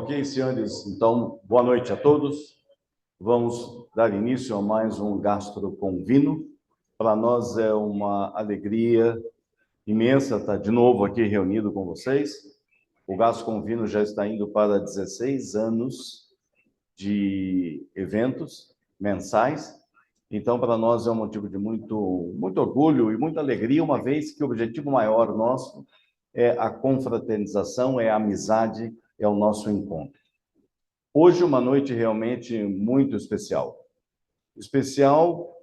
Ok, senhores, então, boa noite a todos. Vamos dar início a mais um Gastro com Vino. Para nós é uma alegria imensa estar de novo aqui reunido com vocês. O Gastro com Vino já está indo para 16 anos de eventos mensais. Então, para nós é um motivo de muito orgulho e muita alegria, uma vez que o objetivo maior nosso é a confraternização, é a amizade, é o nosso encontro. Hoje uma noite realmente muito especial. Especial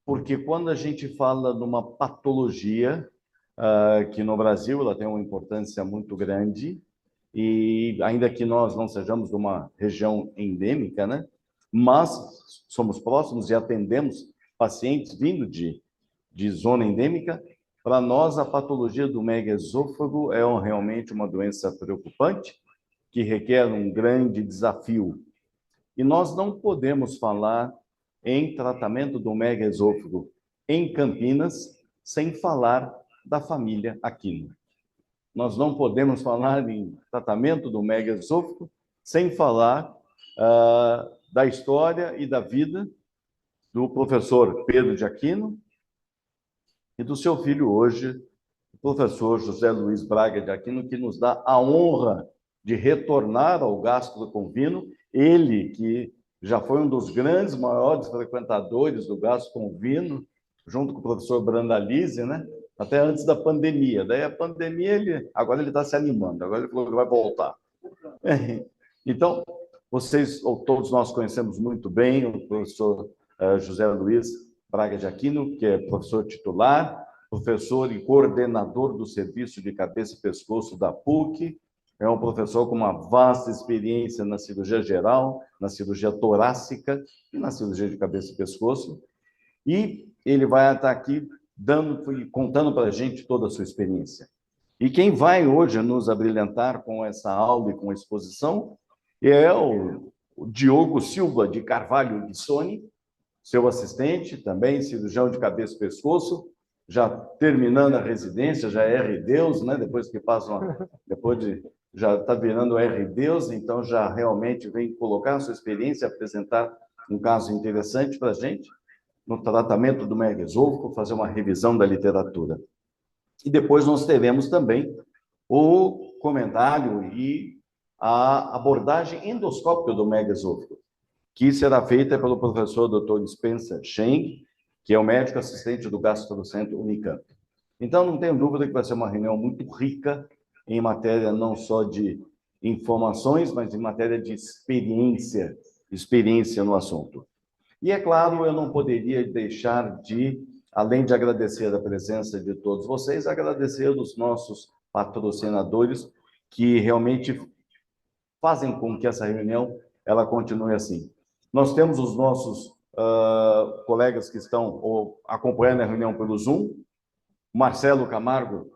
porque quando a gente fala de uma patologia, que no Brasil ela tem uma importância muito grande, e ainda que nós não sejamos de uma região endêmica, né? Mas somos próximos e atendemos pacientes vindo de zona endêmica. Para nós, a patologia do megaesôfago é realmente uma doença preocupante, que requer um grande desafio. E nós não podemos falar em tratamento do megaesôfago em Campinas sem falar da família Aquino. Nós não podemos falar em tratamento do megaesôfago sem falar da história e da vida do professor Pedro de Aquino e do seu filho hoje, o professor José Luiz Braga de Aquino, que nos dá a honra de retornar ao Gastro com Vino, ele que já foi um dos grandes, maiores frequentadores do Gastro com Vino, junto com o professor Brandalize, né? Até antes da pandemia. Daí a pandemia, agora ele está se animando, agora ele falou que vai voltar. Então, vocês, ou todos nós conhecemos muito bem o professor José Luiz Braga de Aquino, que é professor titular, professor e coordenador do Serviço de Cabeça e Pescoço da PUC, é um professor com uma vasta experiência na cirurgia geral, na cirurgia torácica e na cirurgia de cabeça e pescoço, e ele vai estar aqui contando para a gente toda a sua experiência. E quem vai hoje nos abrilhantar com essa aula e com a exposição é o Diogo Silva de Carvalho Guissoni, seu assistente, também cirurgião de cabeça e pescoço, já terminando a residência, já é R-Deus, né? Depois que já está virando R-Deus, então já realmente vem colocar a sua experiência, apresentar um caso interessante para a gente, no tratamento do megaesôfago, fazer uma revisão da literatura. E depois nós teremos também o comentário e a abordagem endoscópica do megaesôfago, que será feita pelo professor Dr. Spencer Scheng, que é o médico assistente do Gastrocentro Unicamp. Então, não tenho dúvida que vai ser uma reunião muito rica em matéria não só de informações, mas em matéria de experiência no assunto. E, é claro, eu não poderia deixar de, além de agradecer a presença de todos vocês, agradecer os nossos patrocinadores que realmente fazem com que essa reunião ela continue assim. Nós temos os nossos colegas que estão acompanhando a reunião pelo Zoom. Marcelo Camargo,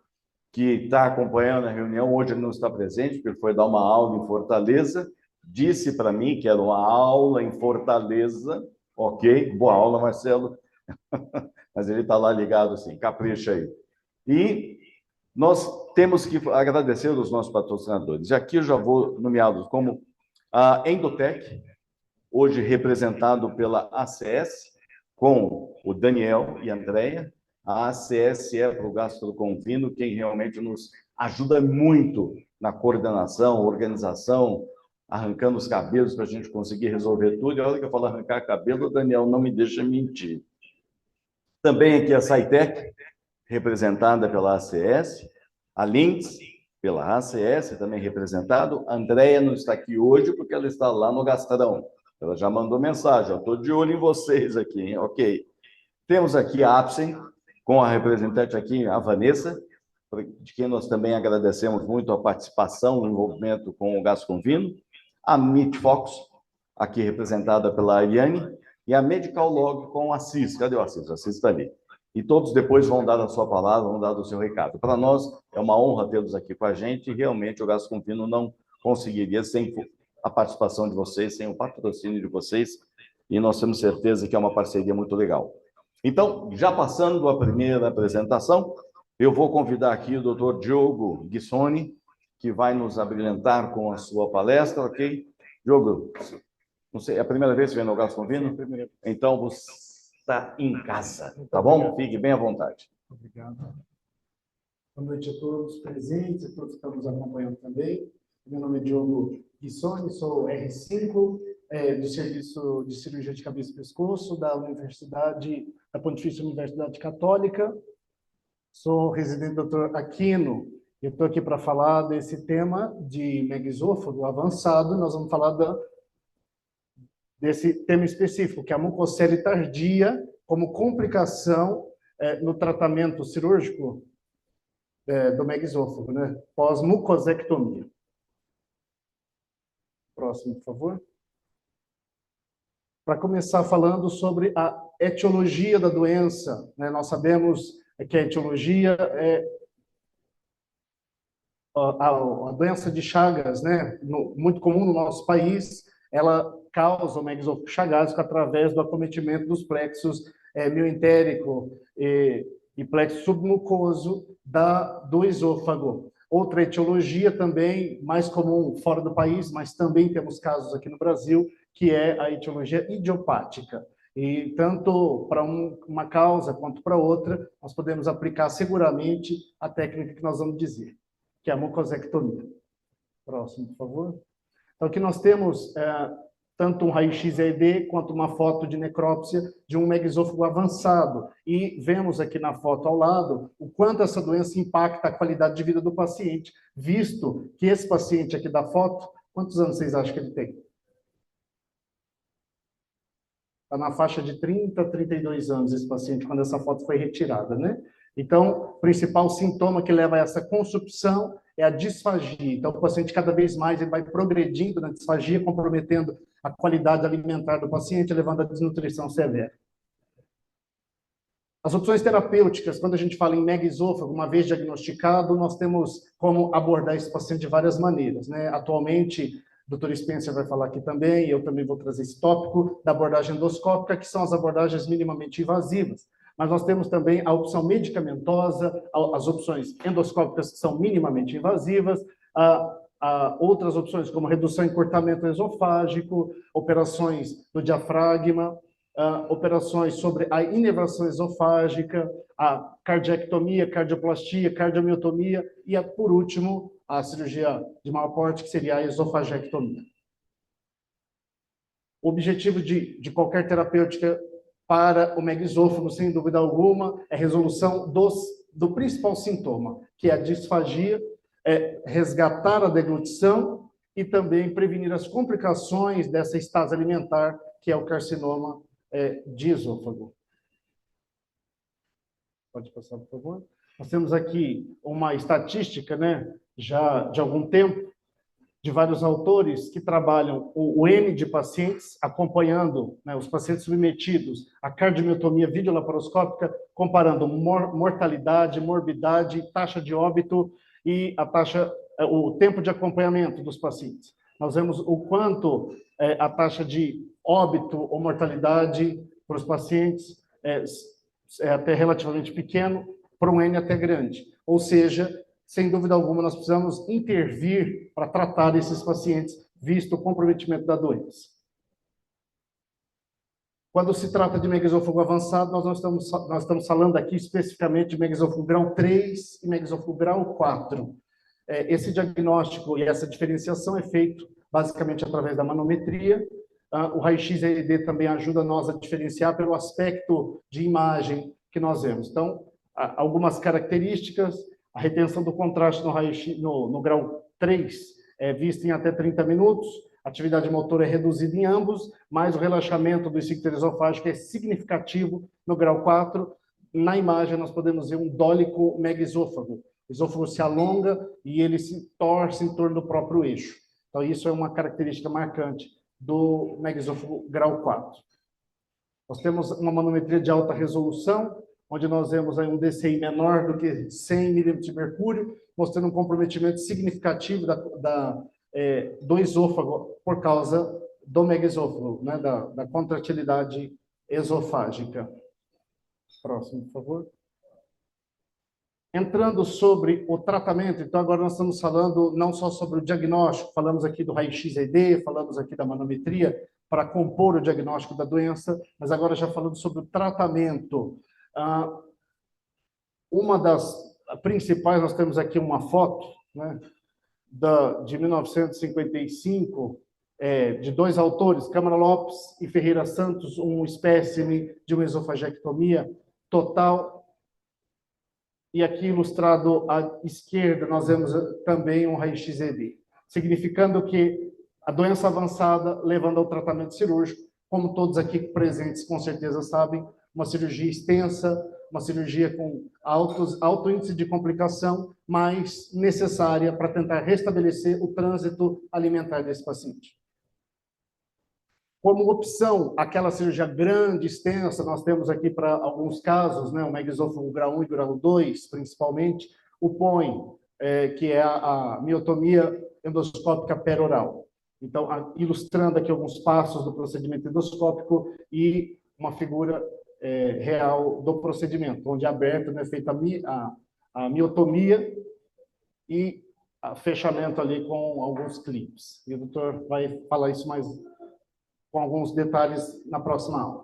que está acompanhando a reunião, hoje ele não está presente, porque ele foi dar uma aula em Fortaleza, disse para mim que era uma aula em Fortaleza. Ok, boa aula, Marcelo. Mas ele está lá ligado assim, capricha aí. E nós temos que agradecer aos nossos patrocinadores. E aqui eu já vou nomeá-los como a Endotec, hoje representado pela ACS, com o Daniel e a Andréia. A ACS é para o Gastro com Vino quem realmente nos ajuda muito na coordenação, organização, arrancando os cabelos para a gente conseguir resolver tudo. E a hora que eu falo arrancar cabelo, o Daniel não me deixa mentir. Também aqui a SciTech, representada pela ACS, a Lintz, pela ACS, também representado. A Andréia não está aqui hoje porque ela está lá no Gastrão. Ela já mandou mensagem, eu estou de olho em vocês aqui, hein? Ok. Temos aqui a Apsen, com a representante aqui, a Vanessa, de quem nós também agradecemos muito a participação, o envolvimento com o Gastro com Vino. A Meet Fox, aqui representada pela Ariane, e a Medical Log com o Assis. Cadê o Assis? O Assis está ali. E todos depois vão dar a sua palavra, vão dar o seu recado. Para nós, é uma honra tê-los aqui com a gente, e realmente o Gastro com Vino não conseguiria sem a participação de vocês, sem o patrocínio de vocês, e nós temos certeza que é uma parceria muito legal. Então, já passando a primeira apresentação, eu vou convidar aqui o Dr. Diogo Guissoni, que vai nos abrilhantar com a sua palestra, ok? Diogo, não sei, é a primeira vez que vem no Gastro Convino? Então, você está em casa, tá bom? Fique bem à vontade. Obrigado. Boa noite a todos presentes, a todos que estão nos acompanhando também. Meu nome é Diogo Guissoni, sou R5 do Serviço de Cirurgia de Cabeça e Pescoço da Pontifícia Universidade Católica. Sou residente do Dr. Aquino. Eu estou aqui para falar desse tema de megaesôfago avançado. Nós vamos falar desse tema específico, que é a mucocele tardia, como complicação no tratamento cirúrgico do megaesôfago, né? Pós-mucosectomia. Próximo, por favor. Para começar falando sobre a etiologia da doença, né? Nós sabemos que a etiologia é a doença de Chagas, né? Muito comum no nosso país, ela causa o megaesôfago chagásico através do acometimento dos plexos mioentérico e plexo submucoso do esôfago. Outra etiologia também, mais comum fora do país, mas também temos casos aqui no Brasil, que é a etiologia idiopática. E tanto para uma causa quanto para outra, nós podemos aplicar seguramente a técnica que nós vamos dizer, que é a mucosectomia. Próximo, por favor. Então, aqui nós temos tanto um raio-x EEG quanto uma foto de necrópsia de um megaesôfago avançado. E vemos aqui na foto ao lado o quanto essa doença impacta a qualidade de vida do paciente, visto que esse paciente aqui da foto, quantos anos vocês acham que ele tem? Está na faixa de 30 a 32 anos esse paciente, quando essa foto foi retirada, né? Então, o principal sintoma que leva a essa consumpção é a disfagia. Então, o paciente, cada vez mais, ele vai progredindo na disfagia, comprometendo a qualidade alimentar do paciente, levando à desnutrição severa. As opções terapêuticas, quando a gente fala em megaesôfago, uma vez diagnosticado, nós temos como abordar esse paciente de várias maneiras, né? Atualmente, o Dr. Spencer vai falar aqui também, eu também vou trazer esse tópico da abordagem endoscópica, que são as abordagens minimamente invasivas. Mas nós temos também a opção medicamentosa, as opções endoscópicas que são minimamente invasivas, outras opções como redução e encurtamento esofágico, operações do diafragma, operações sobre a inervação esofágica, a cardiectomia, cardioplastia, cardiomiotomia e, por último, a cirurgia de maior porte, que seria a esofagectomia. O objetivo de qualquer terapêutica para o megaesôfago, sem dúvida alguma, é a resolução do principal sintoma, que é a disfagia, resgatar a deglutição e também prevenir as complicações dessa estase alimentar, que é o carcinoma de esôfago. Pode passar, por favor. Nós temos aqui uma estatística, né, já de algum tempo, de vários autores que trabalham o N de pacientes, acompanhando, né, os pacientes submetidos à cardiomiotomia videolaparoscópica, comparando mortalidade, morbidade, taxa de óbito e o tempo de acompanhamento dos pacientes. Nós vemos o quanto a taxa de óbito ou mortalidade para os pacientes é até relativamente pequeno, para um N até grande. Ou seja, sem dúvida alguma, nós precisamos intervir para tratar esses pacientes, visto o comprometimento da doença. Quando se trata de megaesôfago avançado, nós estamos falando aqui especificamente de megaesôfago grau 3 e megaesôfago grau 4. Esse diagnóstico e essa diferenciação é feito basicamente através da manometria. O raio-x EEG também ajuda nós a diferenciar pelo aspecto de imagem que nós vemos. Então, algumas características: a retenção do contraste no raio-x no grau 3 é vista em até 30 minutos, a atividade motora é reduzida em ambos, mas o relaxamento do esfíncter esofágico é significativo no grau 4. Na imagem, nós podemos ver um dólico megaesôfago. O esôfago se alonga e ele se torce em torno do próprio eixo. Então, isso é uma característica marcante do megaesôfago grau 4. Nós temos uma manometria de alta resolução, onde nós vemos aí um DCI menor do que 100 milímetros de mercúrio, mostrando um comprometimento significativo do esôfago por causa do megaesôfago, né, da contratilidade esofágica. Próximo, por favor. Entrando sobre o tratamento, então agora nós estamos falando não só sobre o diagnóstico, falamos aqui do raio-x-ED, falamos aqui da manometria para compor o diagnóstico da doença, mas agora já falando sobre o tratamento. Uma das principais, nós temos aqui uma foto, né, de 1955, de dois autores, Câmara Lopes e Ferreira Santos, um espécime de uma esofagectomia total. E aqui ilustrado à esquerda, nós vemos também um raio-x-ED, significando que a doença avançada levando ao tratamento cirúrgico, como todos aqui presentes com certeza sabem, uma cirurgia extensa, uma cirurgia com alto índice de complicação, mas necessária para tentar restabelecer o trânsito alimentar desse paciente. Como opção, aquela cirurgia grande, extensa, nós temos aqui para alguns casos, né, o megaesôfago grau 1 e grau 2, principalmente, o POEM, que é a miotomia endoscópica peroral. Então, ilustrando aqui alguns passos do procedimento endoscópico e uma figura real do procedimento, onde é aberto, né, feita a miotomia e fechamento ali com alguns clipes. E o doutor vai falar isso mais com alguns detalhes na próxima aula.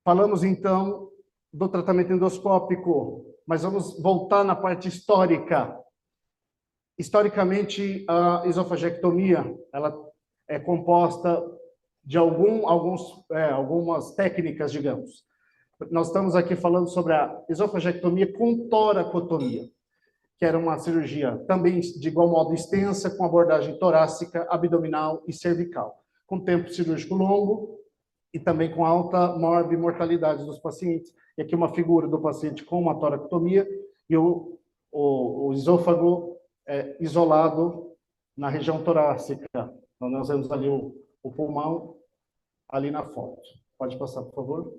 Falamos, então, do tratamento endoscópico, mas vamos voltar na parte histórica. Historicamente, a esofagectomia ela é composta de algumas técnicas, digamos. Nós estamos aqui falando sobre a esofagectomia com toracotomia, que era uma cirurgia também de igual modo extensa, com abordagem torácica, abdominal e cervical, com tempo cirúrgico longo e também com alta morbimortalidade dos pacientes. E aqui uma figura do paciente com uma toracotomia e o esôfago isolado na região torácica. Então, nós vemos ali o pulmão, ali na foto. Pode passar, por favor.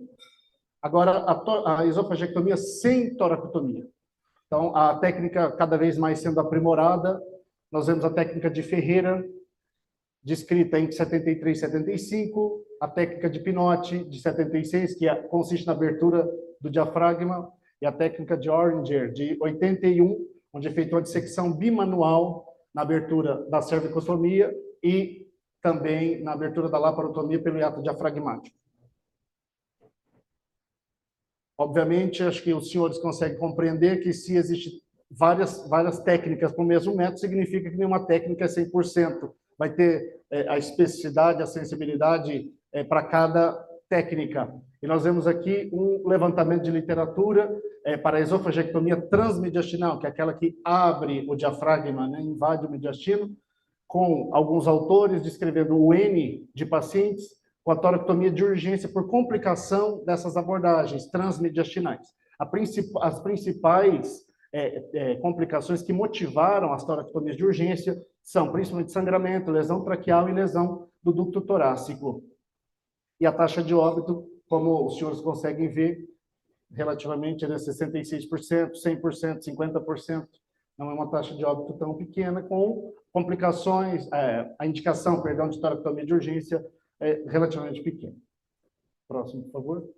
Agora, a esofagectomia sem toracotomia. Então, a técnica cada vez mais sendo aprimorada. Nós vemos a técnica de Ferreira, descrita em 73 e 75, a técnica de Pinotti, de 76, que consiste na abertura do diafragma, e a técnica de Oringer, de 81, onde é feita uma dissecção bimanual na abertura da cervicotomia e também na abertura da laparotomia pelo hiato diafragmático. Obviamente, acho que os senhores conseguem compreender que se existem várias técnicas para o mesmo método, significa que nenhuma técnica é 100%. Vai ter a especificidade, a sensibilidade para cada técnica. E nós vemos aqui um levantamento de literatura para a esofagectomia transmediastinal, que é aquela que abre o diafragma, né, invade o mediastino, com alguns autores descrevendo o N de pacientes com a toracotomia de urgência por complicação dessas abordagens transmediastinais. As principais complicações que motivaram as toracotomias de urgência são principalmente sangramento, lesão traqueal e lesão do ducto torácico. E a taxa de óbito, como os senhores conseguem ver, relativamente é 66%, 100%, 50%. Não é uma taxa de óbito tão pequena, com complicações, a indicação, perdão, de toracotomia de urgência é relativamente pequena. Próximo, por favor.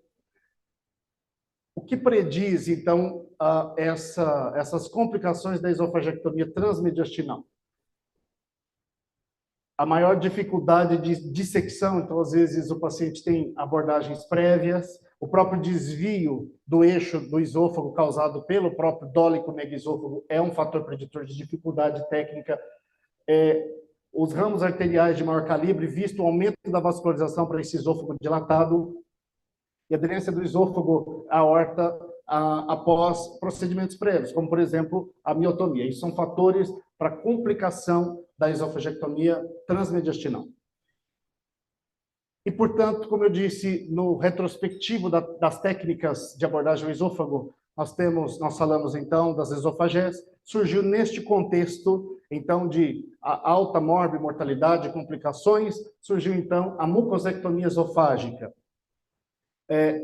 O que prediz, então, essas complicações da esofagectomia transmediastinal? A maior dificuldade de dissecção, então, às vezes, o paciente tem abordagens prévias, o próprio desvio do eixo do esôfago causado pelo próprio dólico megaesôfago é um fator preditor de dificuldade técnica. Os ramos arteriais de maior calibre, visto o aumento da vascularização para esse esôfago dilatado, e aderência do esôfago à aorta após procedimentos prévios, como, por exemplo, a miotomia. Isso são fatores para complicação da esofagectomia transmediastinal. E, portanto, como eu disse, no retrospectivo das técnicas de abordagem ao esôfago, nós falamos, então, das esofagés. Surgiu neste contexto, então, de alta morbimortalidade e complicações, surgiu, então, a mucosectomia esofágica,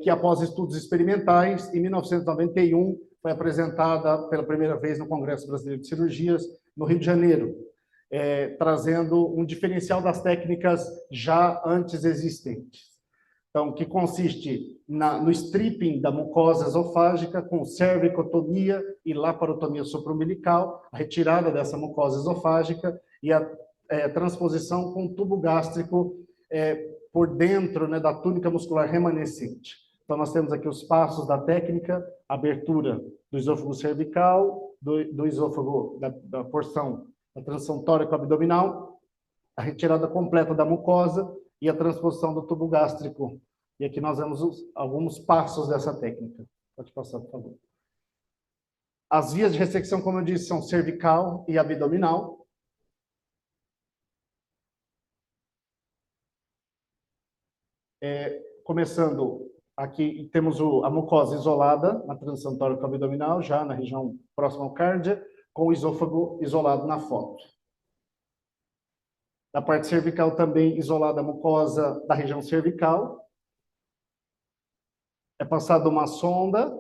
que após estudos experimentais, em 1991, foi apresentada pela primeira vez no Congresso Brasileiro de Cirurgias, no Rio de Janeiro, trazendo um diferencial das técnicas já antes existentes. Então, que consiste no stripping da mucosa esofágica com cervicotomia e laparotomia supraumbilical, a retirada dessa mucosa esofágica e a transposição com tubo gástrico por dentro, né, da túnica muscular remanescente. Então, nós temos aqui os passos da técnica: abertura do esôfago cervical, do esôfago, da porção da transição tóraco-abdominal, a retirada completa da mucosa e a transposição do tubo gástrico. E aqui nós vemos alguns passos dessa técnica. Pode passar, por favor. As vias de ressecção, como eu disse, são cervical e abdominal. Começando aqui, temos a mucosa isolada na transição tóraco-abdominal, já na região próxima ao cárdia, com o esôfago isolado na foto. Na parte cervical também isolada a mucosa da região cervical. É passada uma sonda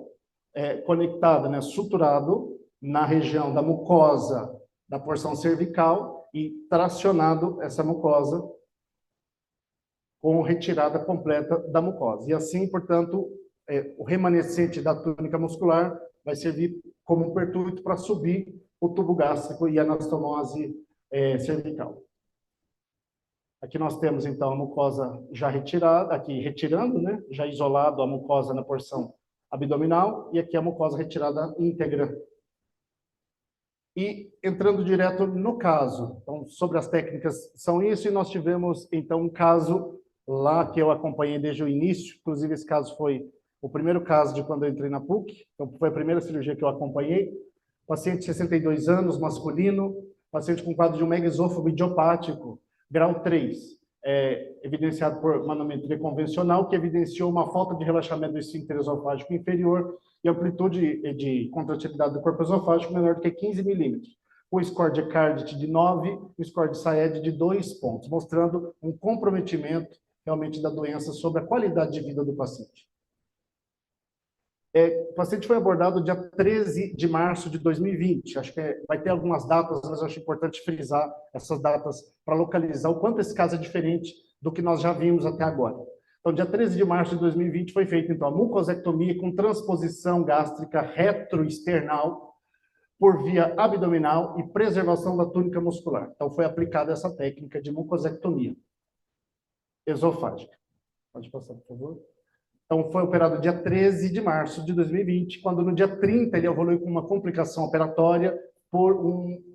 conectada, né, suturado na região da mucosa da porção cervical e tracionado essa mucosa com retirada completa da mucosa. E assim, portanto, o remanescente da túnica muscular vai servir como um pertúrito para subir o tubo gástrico e a anastomose cervical. Aqui nós temos, então, a mucosa já retirada, aqui retirando, né? Já isolado a mucosa na porção abdominal, e aqui a mucosa retirada íntegra. E entrando direto no caso, então, sobre as técnicas são isso, e nós tivemos, então, um caso lá que eu acompanhei desde o início, inclusive esse caso foi o primeiro caso de quando eu entrei na PUC, então foi a primeira cirurgia que eu acompanhei. Paciente de 62 anos, masculino, paciente com quadro de um megaesôfago idiopático, grau 3, evidenciado por manometria convencional, que evidenciou uma falta de relaxamento do esfíncter esofágico inferior e amplitude de contratilidade do corpo esofágico menor do que 15 milímetros, com score de Cardet de 9 e score de SAED de 2 pontos, mostrando um comprometimento realmente da doença sobre a qualidade de vida do paciente. O paciente foi abordado dia 13 de março de 2020. Acho que vai ter algumas datas, mas eu acho importante frisar essas datas para localizar o quanto esse caso é diferente do que nós já vimos até agora. Então, dia 13 de março de 2020 foi feita, então, a mucosectomia com transposição gástrica retroesternal por via abdominal e preservação da túnica muscular. Então, foi aplicada essa técnica de mucosectomia esofágica. Pode passar, por favor. Então, foi operado dia 13 de março de 2020, quando no dia 30 ele evoluiu com uma complicação operatória por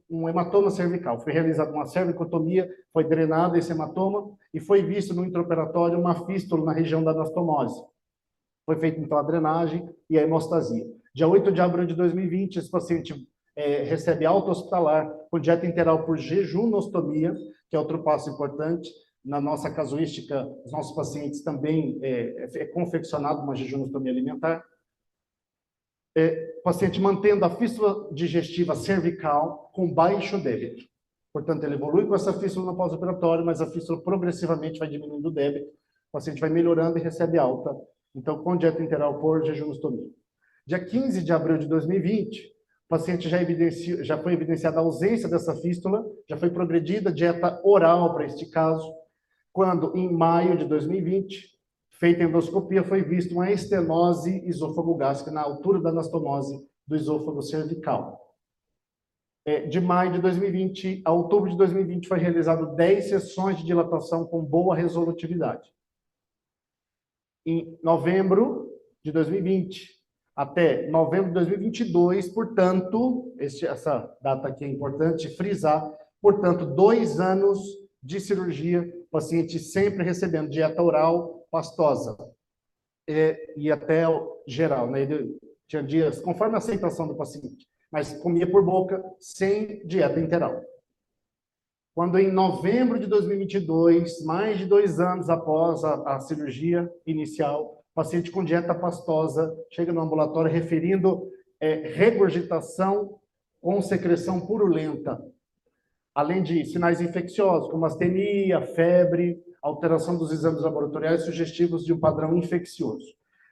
um hematoma cervical. Foi realizada uma cervicotomia, foi drenado esse hematoma e foi visto no intraoperatório uma fístula na região da anastomose. Foi feita, então, a drenagem e a hemostasia. Dia 8 de abril de 2020, esse paciente recebe alta hospitalar com dieta interal por jejunostomia, que é outro passo importante. Na nossa casuística, os nossos pacientes também confeccionado uma jejunostomia alimentar. Paciente mantendo a fístula digestiva cervical com baixo débito. Portanto, ele evolui com essa fístula no pós-operatório, mas a fístula progressivamente vai diminuindo o débito. O paciente vai melhorando e recebe alta. Então, com dieta interal por jejunostomia. Dia 15 de abril de 2020, o paciente já foi evidenciada a ausência dessa fístula, já foi progredida dieta oral para este caso, quando, em maio de 2020, feita a endoscopia, foi vista uma estenose esôfago-gástrica na altura da anastomose do esôfago cervical. De maio de 2020 a outubro de 2020 foi realizado 10 sessões de dilatação com boa resolutividade. Em novembro de 2020 até novembro de 2022, portanto, essa data aqui é importante frisar, portanto, 2 anos de cirurgia, paciente sempre recebendo dieta oral pastosa e até geral, né? Ele tinha dias, conforme a aceitação do paciente, mas comia por boca, sem dieta interal. Quando em novembro de 2022, mais de 2 anos após a cirurgia inicial, paciente com dieta pastosa chega no ambulatório referindo regurgitação com secreção purulenta, além de sinais infecciosos, como astenia, febre, alteração dos exames laboratoriais sugestivos de um padrão infeccioso.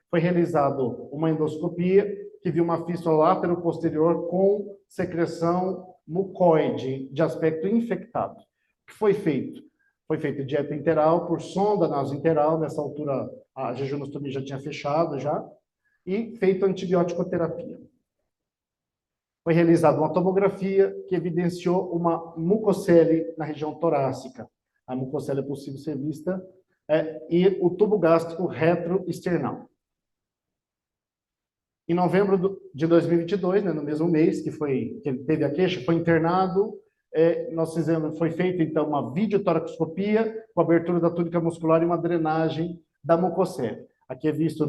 Foi realizado uma endoscopia que viu uma fístula látero-posterior com secreção mucoide de aspecto infectado. O que foi feito? Foi feita dieta interal por sonda nasointeral, nessa altura a jejunostomia já tinha fechado já, e feita antibiótico-terapia. Foi realizada uma tomografia que evidenciou uma mucocele na região torácica. A mucocele é possível ser vista, e o tubo gástrico retroesternal. Em novembro de 2022, né, no mesmo mês que ele teve a queixa, foi internado. Foi feita, então, uma videotoracoscopia com abertura da túnica muscular e uma drenagem da mucocele. Aqui é visto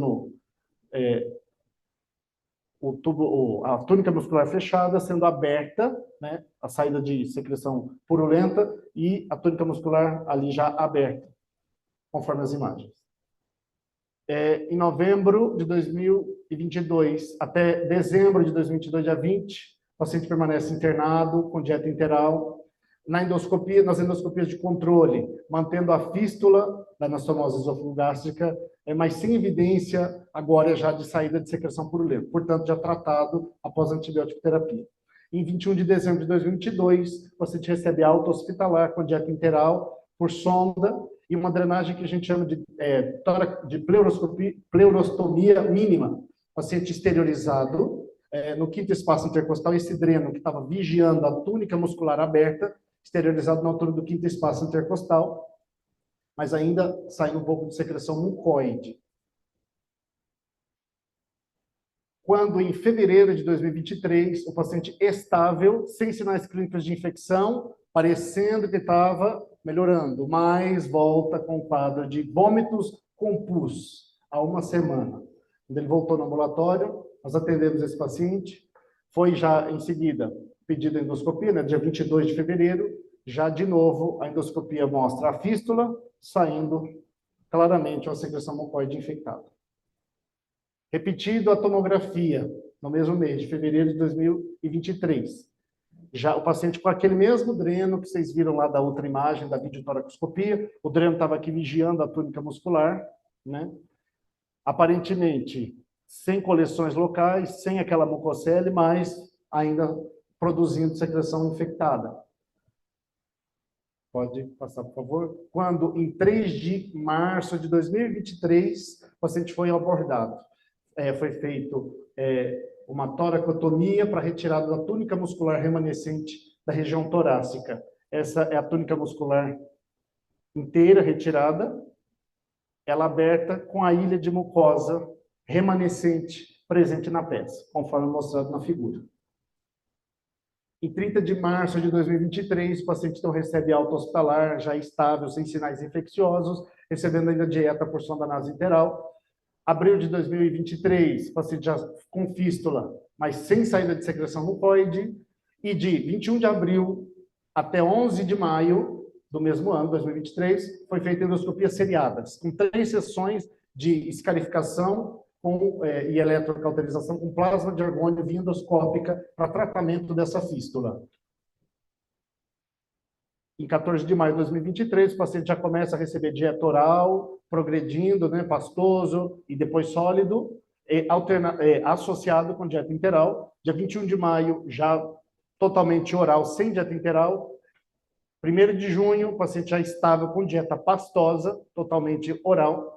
a túnica muscular fechada sendo aberta, né, a saída de secreção purulenta, e a túnica muscular ali já aberta, conforme as imagens. Em novembro de 2022 até dezembro de 2022, dia 20, o paciente permanece internado com dieta interal. Nas endoscopias de controle, mantendo a fístula da anastomose esofalogástrica, mas sem evidência agora já de saída de secreção purulenta, portanto, já tratado após antibiótico terapia. Em 21 de dezembro de 2022, o paciente recebe alta hospitalar com dieta interal por sonda e uma drenagem que a gente chama de pleurostomia mínima. O paciente exteriorizado no quinto espaço intercostal, esse dreno que estava vigiando a túnica muscular aberta, exteriorizado na altura do quinto espaço intercostal, mas ainda saindo um pouco de secreção mucoide. Quando, em fevereiro de 2023, o paciente estável, sem sinais clínicos de infecção, parecendo que estava melhorando, mas volta com o quadro de vômitos com pus há uma semana. Quando ele voltou no ambulatório, nós atendemos esse paciente, foi já em seguida pedido a endoscopia, né, dia 22 de fevereiro, já de novo a endoscopia mostra a fístula saindo claramente uma secreção mucoide infectada. Repetido a tomografia, no mesmo mês de fevereiro de 2023. Já o paciente com aquele mesmo dreno que vocês viram lá da outra imagem, da videotoracoscopia, o dreno estava aqui vigiando a túnica muscular, né? Aparentemente sem coleções locais, sem aquela mucocele, mas ainda produzindo secreção infectada. Pode passar, por favor. Quando, em 3 de março de 2023, o paciente foi abordado. Foi feito uma toracotomia para retirada da túnica muscular remanescente da região torácica. Essa é a túnica muscular inteira retirada, ela aberta com a ilha de mucosa remanescente presente na peça, conforme mostrado na figura. Em 30 de março de 2023, o paciente então recebe alta hospitalar, já estável, sem sinais infecciosos, recebendo ainda dieta por sonda nasointeral. Abril de 2023, o paciente já com fístula, mas sem saída de secreção mucoide. E de 21 de abril até 11 de maio do mesmo ano, 2023, foi feita endoscopias seriadas, com 3 sessões de escarificação e eletrocauterização com plasma de argônio via endoscópica para tratamento dessa fístula. Em 14 de maio de 2023, o paciente já começa a receber dieta oral, progredindo, né, pastoso e depois sólido, associado com dieta interal. Dia 21 de maio, já totalmente oral, sem dieta interal. 1º de junho, o paciente já estava com dieta pastosa, totalmente oral.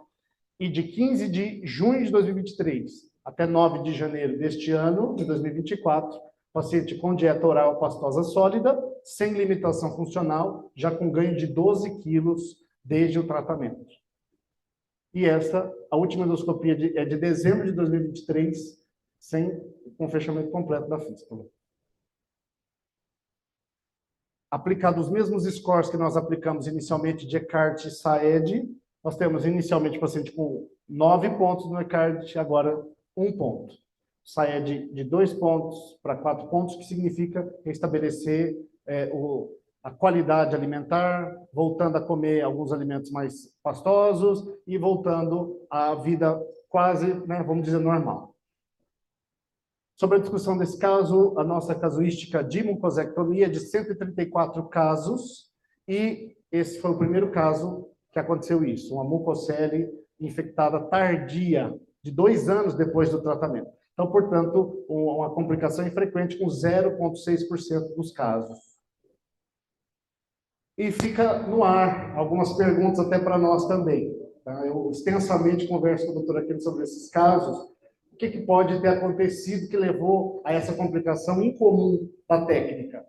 E de 15 de junho de 2023 até 9 de janeiro deste ano, de 2024, paciente com dieta oral pastosa sólida, sem limitação funcional, já com ganho de 12 quilos desde o tratamento. E a última endoscopia é de dezembro de 2023, com fechamento completo da fístula. Aplicado os mesmos scores que nós aplicamos inicialmente de ECART e SAED, nós temos inicialmente o paciente com 9 pontos no ECART, agora 1 ponto. SAED de 2 pontos para 4 pontos, que significa restabelecer a qualidade alimentar, voltando a comer alguns alimentos mais pastosos e voltando à vida quase, né, vamos dizer, normal. Sobre a discussão desse caso, a nossa casuística de mucosectomia é de 134 casos, e esse foi o primeiro caso que aconteceu isso, uma mucocele infectada tardia, de 2 anos depois do tratamento. Então, portanto, uma complicação infrequente com 0,6% dos casos. E fica no ar algumas perguntas até para nós também. Tá? Eu extensamente converso com o doutor Aquino sobre esses casos. O que pode ter acontecido que levou a essa complicação incomum da técnica?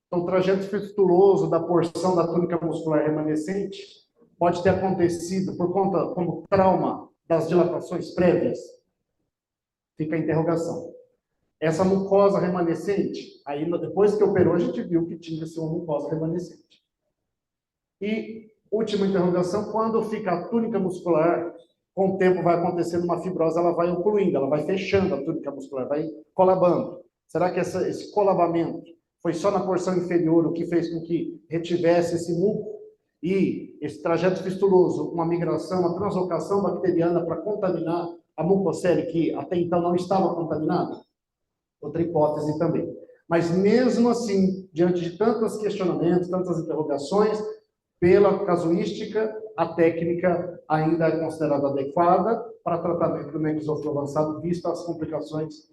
Então, o trajeto fistuloso da porção da túnica muscular remanescente pode ter acontecido por conta, como trauma das dilatações prévias? Fica a interrogação. Essa mucosa remanescente, aí depois que operou, a gente viu que tinha sido uma mucosa remanescente. E, última interrogação, quando fica a túnica muscular, com o tempo vai acontecendo uma fibrose, ela vai ocluindo, ela vai fechando a túnica muscular, vai colabando. Será que esse colabamento foi só na porção inferior o que fez com que retivesse esse muco? E esse trajeto fistuloso, uma migração, uma translocação bacteriana para contaminar a mucocele, que até então não estava contaminada? Outra hipótese também. Mas mesmo assim, diante de tantos questionamentos, tantas interrogações, pela casuística, a técnica ainda é considerada adequada para tratamento do menisófilo avançado, visto as complicações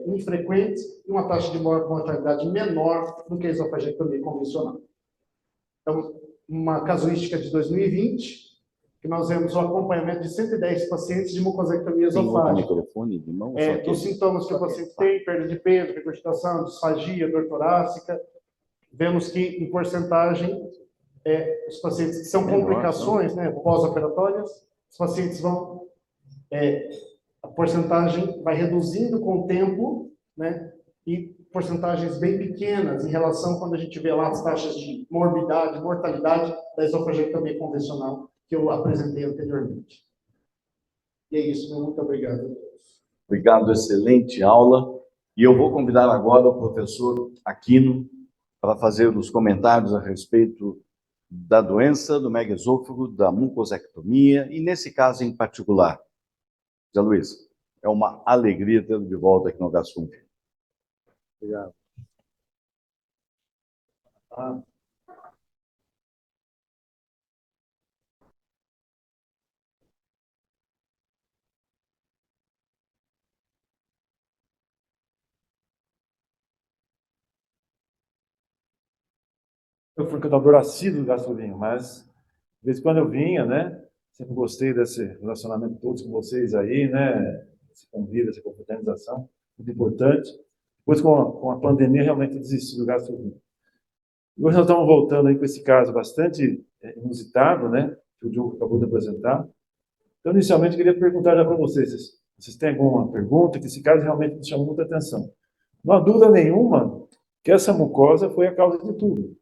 infrequentes e uma taxa de mortalidade menor do que a esofagectomia convencional. Então, uma casuística de 2020, que nós vemos o acompanhamento de 110 pacientes de mucosectomia esofágica. Microfone de mão, Dos sintomas que o paciente tem, perda de peso, regurgitação, disfagia, dor torácica, vemos que, em porcentagem, os pacientes que são complicações, né, pós-operatórias, os pacientes vão, a porcentagem vai reduzindo com o tempo, né, e porcentagens bem pequenas em relação quando a gente vê lá as taxas de morbidade, mortalidade da esofagectomia convencional que eu apresentei anteriormente. E é isso, muito obrigado. Obrigado, excelente aula. E eu vou convidar agora o professor Aquino para fazer os comentários a respeito da doença do megaesôfago, da mucosectomia, e nesse caso em particular. Zé Luiz, é uma alegria tê-lo de volta aqui no Gasfunk. Obrigado. Eu fui frequentador assíduo do Gastrovinho, mas de vez em quando eu vinha, né? Sempre gostei desse relacionamento todos com vocês aí, né? Esse convívio, essa confraternização, muito importante. Depois, com a pandemia, realmente eu desisti do Gastrovinho. E hoje nós estamos voltando aí com esse caso bastante inusitado, né? Que o Diogo acabou de apresentar. Então, inicialmente, eu queria perguntar já para vocês. Vocês têm alguma pergunta? Que esse caso realmente me chamou muita atenção. Não há dúvida nenhuma que essa mucosa foi a causa de tudo.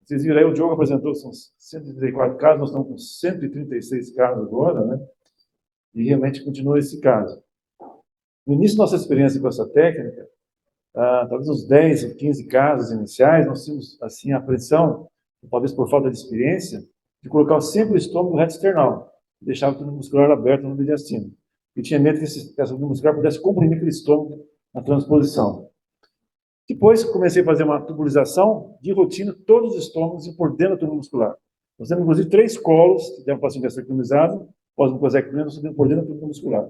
Vocês viram aí, o Diogo apresentou, são 134 casos, nós estamos com 136 casos agora, né? E realmente continua esse caso. No início da nossa experiência com essa técnica, talvez uns 10 ou 15 casos iniciais, nós tínhamos, assim, a pressão, talvez por falta de experiência, de colocar sempre o estômago reto external, deixar o túnel muscular aberto no mediastino. E tinha medo que essa túnel muscular pudesse comprimir aquele estômago na transposição. Depois comecei a fazer uma tubulização de rotina, todos os estômagos e por dentro do túnel muscular. Nós temos, inclusive, 3 colos, que tem um paciente gastrectomizado, pós-mucosectomia, nós temos por dentro do túnel muscular.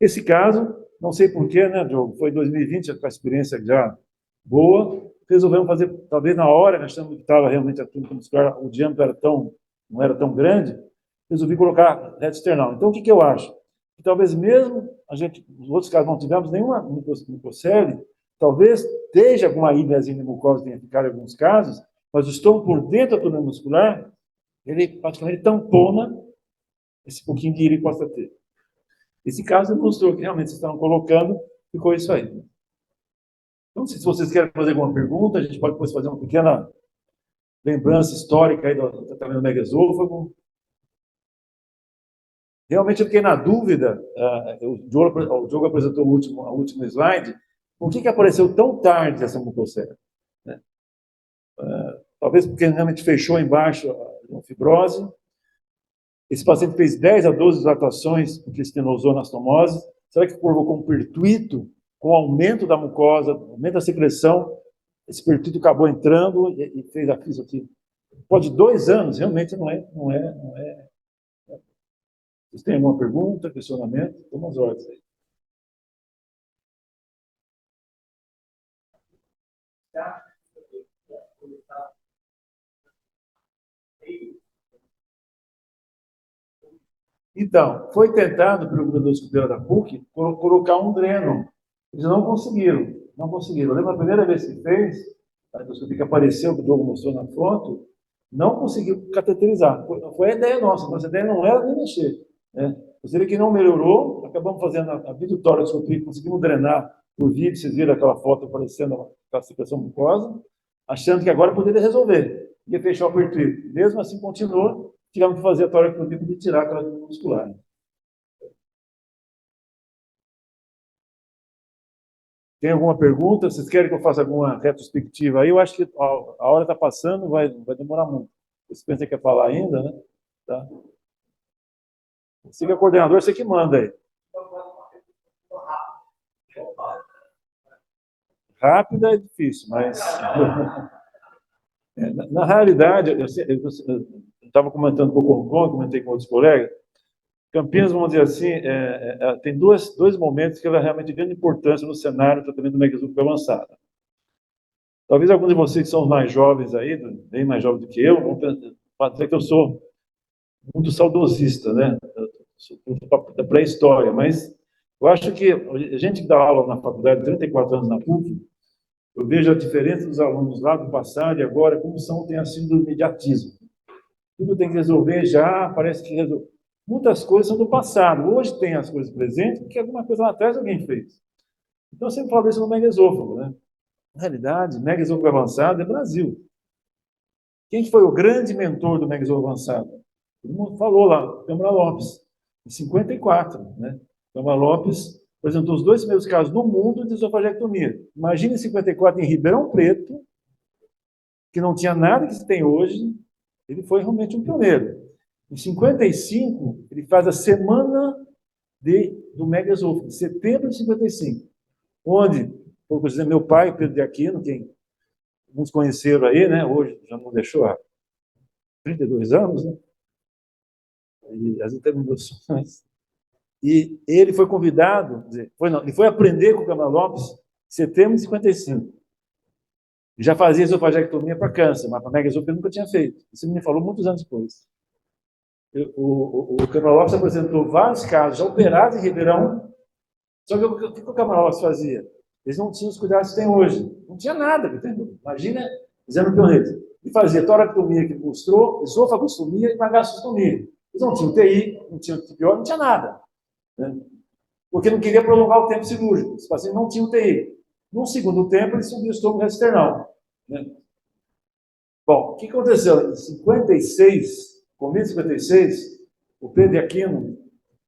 Esse caso, não sei porquê, né, Diogo? Foi em 2020, com a experiência já boa, resolvemos fazer, talvez na hora, nós achamos que estava realmente a túnica muscular, o diâmetro não era tão grande, resolvi colocar reto external. Então, o que eu acho? Que talvez mesmo nos outros casos não tivemos nenhuma mucocele, talvez esteja alguma ilhazinha de mucosa, tenha ficado em alguns casos, mas o estômago por dentro da túnica muscular, ele praticamente tampona esse pouquinho de ilha que possa ter. Esse caso demonstrou que realmente vocês estavam colocando, ficou isso aí. Então, se vocês querem fazer alguma pergunta, a gente pode depois fazer uma pequena lembrança histórica aí do tratamento do megaesôfago. Realmente eu fiquei na dúvida, o Diogo apresentou a última slide, por que apareceu tão tarde essa mucocele? Né? Talvez porque realmente fechou embaixo a fibrose. Esse paciente fez 10 a 12 dilatações porque estenosou anastomose. Será que provocou um pertuito com o aumento da mucosa, aumento da secreção? Esse pertuito acabou entrando e fez a fisio aqui. Pode 2 anos, realmente não é. Vocês têm alguma pergunta, questionamento? Toma as ordens aí. Então, foi tentado pelo grupo escoteiro da PUC colocar um dreno. Eles não conseguiram, não conseguiram. Eu lembro a primeira vez que fez, a endoscopia que apareceu, que o Diogo mostrou na foto, não conseguiu cateterizar. Foi a ideia nossa, nossa ideia não era nem mexer. Né? Você vê que não melhorou, acabamos fazendo a videotoracoscopia, conseguimos drenar por vídeo, vocês viram aquela foto aparecendo, a secreção mucosa, achando que agora poderia resolver, ia fechar o pertrito. Mesmo assim, continuou, tivemos que fazer a toracoscopia de tirar aquela muscular. Tem alguma pergunta? Vocês querem que eu faça alguma retrospectiva aí? Eu acho que a hora está passando, vai demorar muito. Você pensa que quer falar ainda, né? Tá. Você que é coordenador, você que manda aí. Rápida é difícil, mas... Na realidade, eu estava comentando com o Concon, comentei com outros colegas, Campinas, vamos dizer assim, tem dois momentos que ela é realmente de grande importância no cenário do tratamento do megaesofágico avançado. Talvez alguns de vocês que são mais jovens aí, bem mais jovens do que eu, vão dizer que eu sou muito saudosista, né? Da pré-história, mas eu acho que a gente que dá aula na faculdade, 34 anos na PUC, eu vejo a diferença dos alunos lá do passado e agora, como tem assim do imediatismo. Tudo tem que resolver já, parece que resolve. Muitas coisas são do passado. Hoje tem as coisas presentes, porque alguma coisa lá atrás alguém fez. Então, eu sempre falo isso no megaesôfago, né? Na realidade, megaesôfago avançado é Brasil. Quem foi o grande mentor do megaesôfago avançado? Todo mundo falou lá, Câmara Lopes, em 54, né? Câmara Lopes apresentou os 2 primeiros casos no mundo de esofagectomia. Imagine em 54 em Ribeirão Preto, que não tinha nada que se tem hoje, ele foi realmente um pioneiro. Em 55, ele faz a semana do megaesôfago, de setembro de 55, onde, por exemplo, meu pai, Pedro de Aquino, quem alguns conheceram aí, né? Hoje já não deixou há 32 anos, né? E as intermediações. E ele foi convidado, ele foi aprender com o Câmara Lopes em setembro de 55. E já fazia esofagectomia para câncer, mas para megaesôfago ele nunca tinha feito. Isso me falou muitos anos depois. O Câmara Lopes apresentou vários casos já operados em Ribeirão. Só que o que o Câmara Lopes fazia? Eles não tinham os cuidados que tem hoje. Não tinha nada, entendeu? Imagina, fazendo pioneiros. Ele fazia toractomia, que ele mostrou, esofagostomia e magastostomia. Eles não tinham TI, não tinham antibiótico, não tinha nada. Né? Porque não queria prolongar o tempo cirúrgico. Os pacientes não tinham TI. No segundo tempo, ele subiu o estômago external. Né? Bom, o que aconteceu? Em 56, começo de 56, o Pedro de Aquino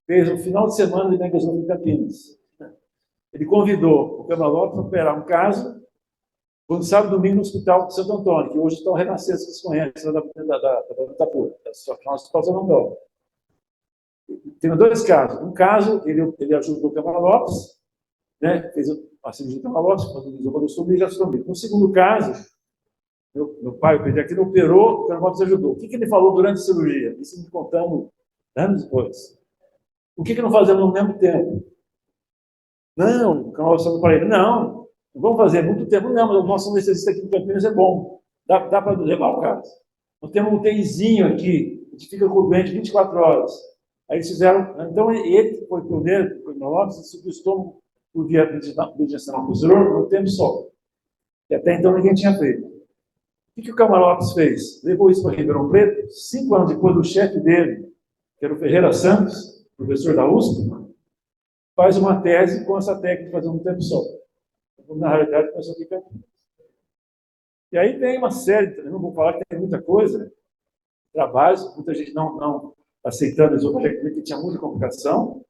fez um final de semana de megaesôfago em Campinas. Ele convidou o Câmara Lopes para operar um caso, quando sábado e domingo no Hospital Santo Antônio, que hoje está o Renascença, que vocês conhecem, da Itapura, da Hospital Santo Antônio. Tem 2 casos. Um caso, ele ajudou o Câmara Lopes, né, fez a cirurgia do Câmara Lopes, fez esofagostomia e gastrostomia. No segundo caso, meu pai, o Pedro aqui, operou, o Câmara Lopes ajudou. O que ele falou durante a cirurgia? Isso me contamos anos depois. O que não fazemos no mesmo tempo? Não, o Câmara Lopes falou para ele, não vamos fazer muito tempo, não, mas o nosso anestesista aqui em Campinas é bom, dá para levar o caso. Nós temos um TIzinho aqui, a gente fica com o doente 24 horas. Aí eles fizeram, então ele foi pioneiro, o Câmara Lopes, subiu o estômago por via digestão posterior no tempo só. E até então ninguém tinha feito. O que o Câmara Lopes fez? Levou isso para Ribeirão Preto, 5 anos depois do chefe dele, que era o Ferreira Santos, professor da USP, faz uma tese com essa técnica de fazer um tempo só. Na realidade, começou a ficar. E aí tem uma série, eu não vou falar que tem muita coisa, trabalhos, muita gente não aceitando esofagectomia, que tinha muita complicação.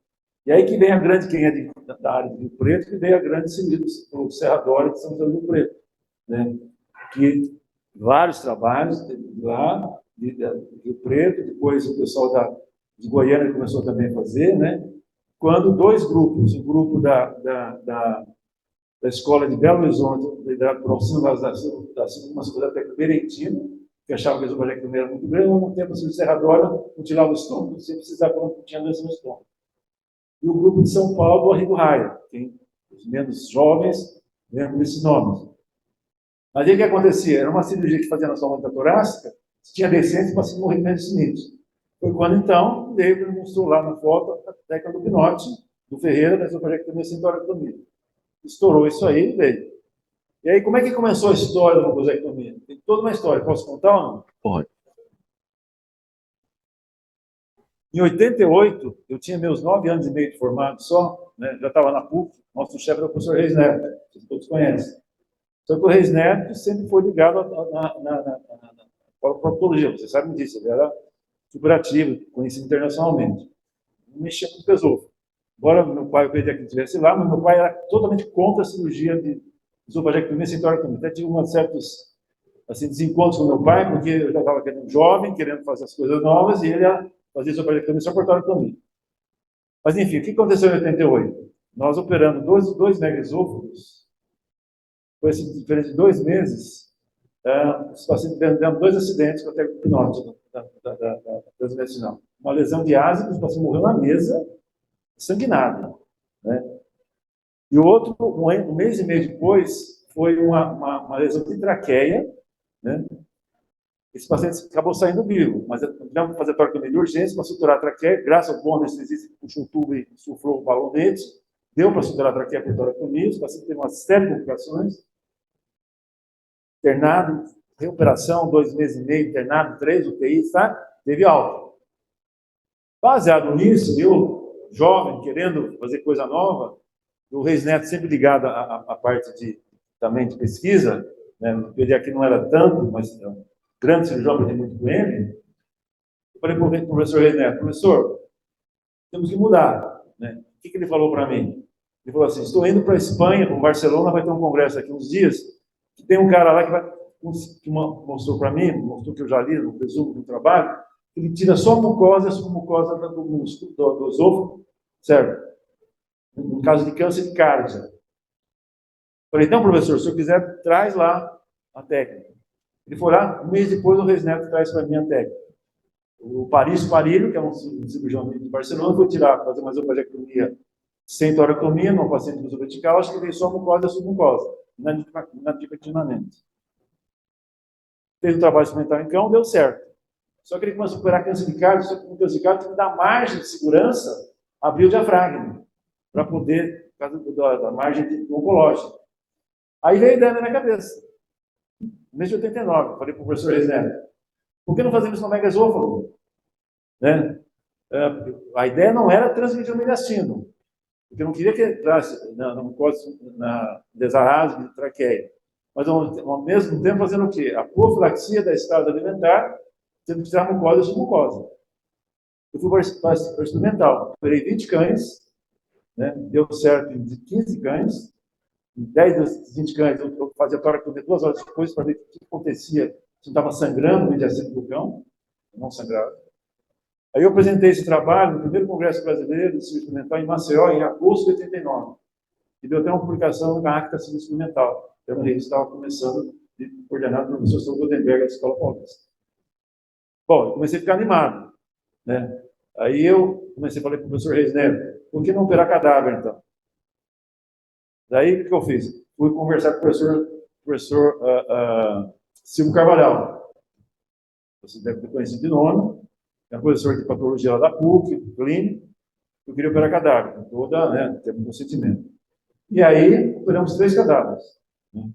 E aí que vem a grande, quem é da área do Rio Preto, que vem a grande cirurgia do Serradório de São José do Rio Preto. Né? Que vários trabalhos lá, de Rio Preto, depois o pessoal de Goiânia começou também a fazer, né? Quando 2 grupos, o grupo da Escola de Belo Horizonte, liderado por Alcino da Segunda Sociedade Técnica Berentina, que achava que a esofagectomia era muito grande, ao mesmo tempo, o Serradório mutilava o estômago, sem precisar, quando tinha doença no estômago. E o grupo de São Paulo, do Arrigo Raia, tem os menos jovens, lembram desses nomes. Mas aí o que acontecia? Era uma cirurgia que fazia na sua manta torácica, se tinha descente, o paciente morria de Smith. Foi quando, então, o David mostrou lá na foto a técnica do Pinotti, do Ferreira, da esofagectomia sem toracotomia. Estourou isso aí, veio. E aí, como é que começou a história da mucosectomia? Tem toda uma história. Posso contar ou não? Pode. Em 88, eu tinha meus 9 anos e meio de formado só, né? Já estava na PUC, nosso chefe era o professor Reis Neto, vocês todos conhecem. Só que o Reis Neto sempre foi ligado à proctologia, vocês sabem disso, ele era superativo, conhecido internacionalmente. Não mexia com o pesou. Embora meu pai, eu queria que ele estivesse lá, mas meu pai era totalmente contra a cirurgia de esofagectomia sem toracotomia. Até tive uns certos assim, desencontros com meu pai, porque eu já estava jovem, querendo fazer as coisas novas, e ele fazia esofagectomia só por toracotomia. Mas, enfim, o que aconteceu em 88? Nós operando dois megaesôfagos, foi esse diferente de 2 meses, os pacientes tiveram 2 acidentes com a técnica hipnótica da transmedicinal. Uma lesão de asa, que o paciente morreu na mesa, sanguinado, né? E o outro, um mês e meio depois, foi uma lesão de traqueia, né? Esse paciente acabou saindo vivo, mas tivemos que fazer toracotomia de urgência para suturar a traqueia, graças ao bom anestesista que puxou o tubo e suflou o balonete, deu para suturar a traqueia por toracotomia, o paciente teve uma série de complicações, internado, reoperação, 2 meses e meio, internado, 3 UTIs, tá? Teve alta. Baseado nisso, eu, jovem, querendo fazer coisa nova, o Reis Neto sempre ligado à parte também de pesquisa, né? O pediatria não era tanto, mas grande cirurgião, aprendi muito com ele. Eu falei para o professor Reis Neto, professor, temos que mudar, né? O que ele falou para mim? Ele falou assim, estou indo para a Espanha, para Barcelona, vai ter um congresso aqui uns dias, que tem um cara lá que mostrou para mim, mostrou que eu já li no resumo do trabalho, que ele tira só a mucosa, a submucosa do músculo, do esôfago, certo? No caso de câncer de cárdea. Falei, então, professor, se eu quiser, traz lá a técnica. Ele foi lá, um mês depois, o Reis Neto traz para mim a técnica. O Paris Parilho, que é um cirurgião de Barcelona, foi fazer uma esofagectomia sem toracotomia, num paciente com vertical, acho que veio só mucosa e submucosa, inadivertidamente. Fez o trabalho experimental em cão, deu certo. Só que ele começou a operar câncer de cárdea, só que com câncer de cárdea tem que dar margem de segurança, abrir o diafragma, para poder, por causa da margem oncológica. Aí veio a ideia na minha cabeça. No mês de 89, falei para o professor Reis Neto, por que não fazemos isso no megaesôfago? Né? A ideia não era transmitir o mediastino, porque eu não queria que entrasse na desarraso de traqueia, mas ao mesmo tempo fazendo o quê? A profilaxia da estrada alimentar, tendo que tirar mucosa e submucosa. Eu fui para o experimental, operei 20 cães, né? Deu certo em 15 cães, em 10 dos 20 cães eu fazia toracotomia 2 horas depois para ver o que acontecia, se não estava sangrando o mediastino do cão, não sangrava. Aí eu apresentei esse trabalho no primeiro Congresso Brasileiro de Cirurgia Experimental em Maceió, em agosto de 89. E deu até uma publicação na Acta Cirurgia Experimental. Eu estava começando, coordenado pelo professor Sr. Goldenberg, da Escola Paulista. Bom, eu comecei a ficar animado, né? Aí eu comecei a falar para o professor Reis Neto, por que não operar cadáver, então? Daí, o que eu fiz? Fui conversar com o professor Silvio Carvalhal. Você deve ter conhecido de nome. É professor de patologia lá da PUC, clínico. Eu queria operar cadáver, com toda, né, tempo de consentimento. E aí, operamos 3 cadáveres. Né?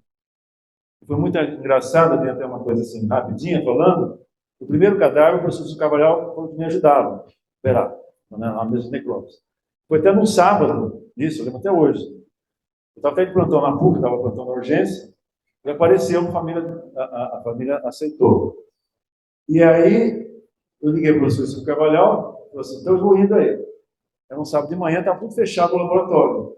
Foi muito engraçado, tem até uma coisa assim, rapidinha, falando. O primeiro cadáver, o professor Silvio Carvalhal falou que me ajudava a operar, na mesma necrópsia. Foi até num sábado, isso, eu lembro até hoje. Eu estava até de plantão na PUC, estava plantão na urgência, e apareceu, a família aceitou. E aí, eu liguei para o professor Silvio Carvalhal, falou assim, então eu vou indo aí. Era um sábado de manhã, estava tudo fechado o laboratório.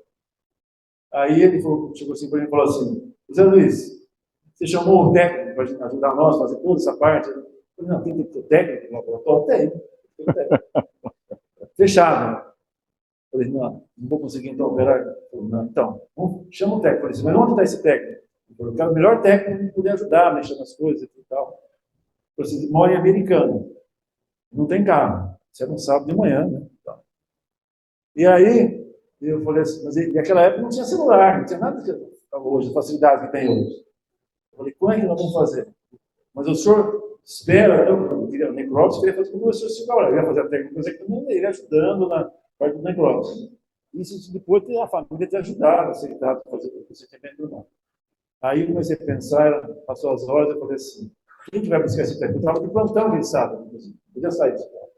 Aí ele chegou assim para mim e falou assim, Zé Luiz, você chamou o técnico para ajudar nós a fazer toda essa parte? Eu falei, não, tem que ter técnico no laboratório? Tem. Fechado. Eu falei, não vou conseguir então operar. Falei, não, então, chama o técnico. Eu falei assim, mas onde está esse técnico? Ele falou, eu quero o melhor técnico que puder ajudar, mexer nas coisas e tal. Eu falei assim, mora em Americana. Não tem carro. Isso era um sábado de manhã, né? E aí, eu falei assim, mas naquela época não tinha celular, não tinha nada de hoje, a facilidade que tem hoje. Eu falei, como é que nós vamos fazer? Mas o senhor espera, eu queria necrópsia, queria fazer com o professor Silvio Cabral, eu ia fazer a técnica, mas é que não ele ajudando na parte do necrópsia. Isso depois a família ter ajudado, aceitado fazer o procedimento ou não. Aí eu comecei a pensar, passou as horas, eu falei assim, quem que vai buscar esse técnico? Eu estava de plantão de sábado, podia sair de escola.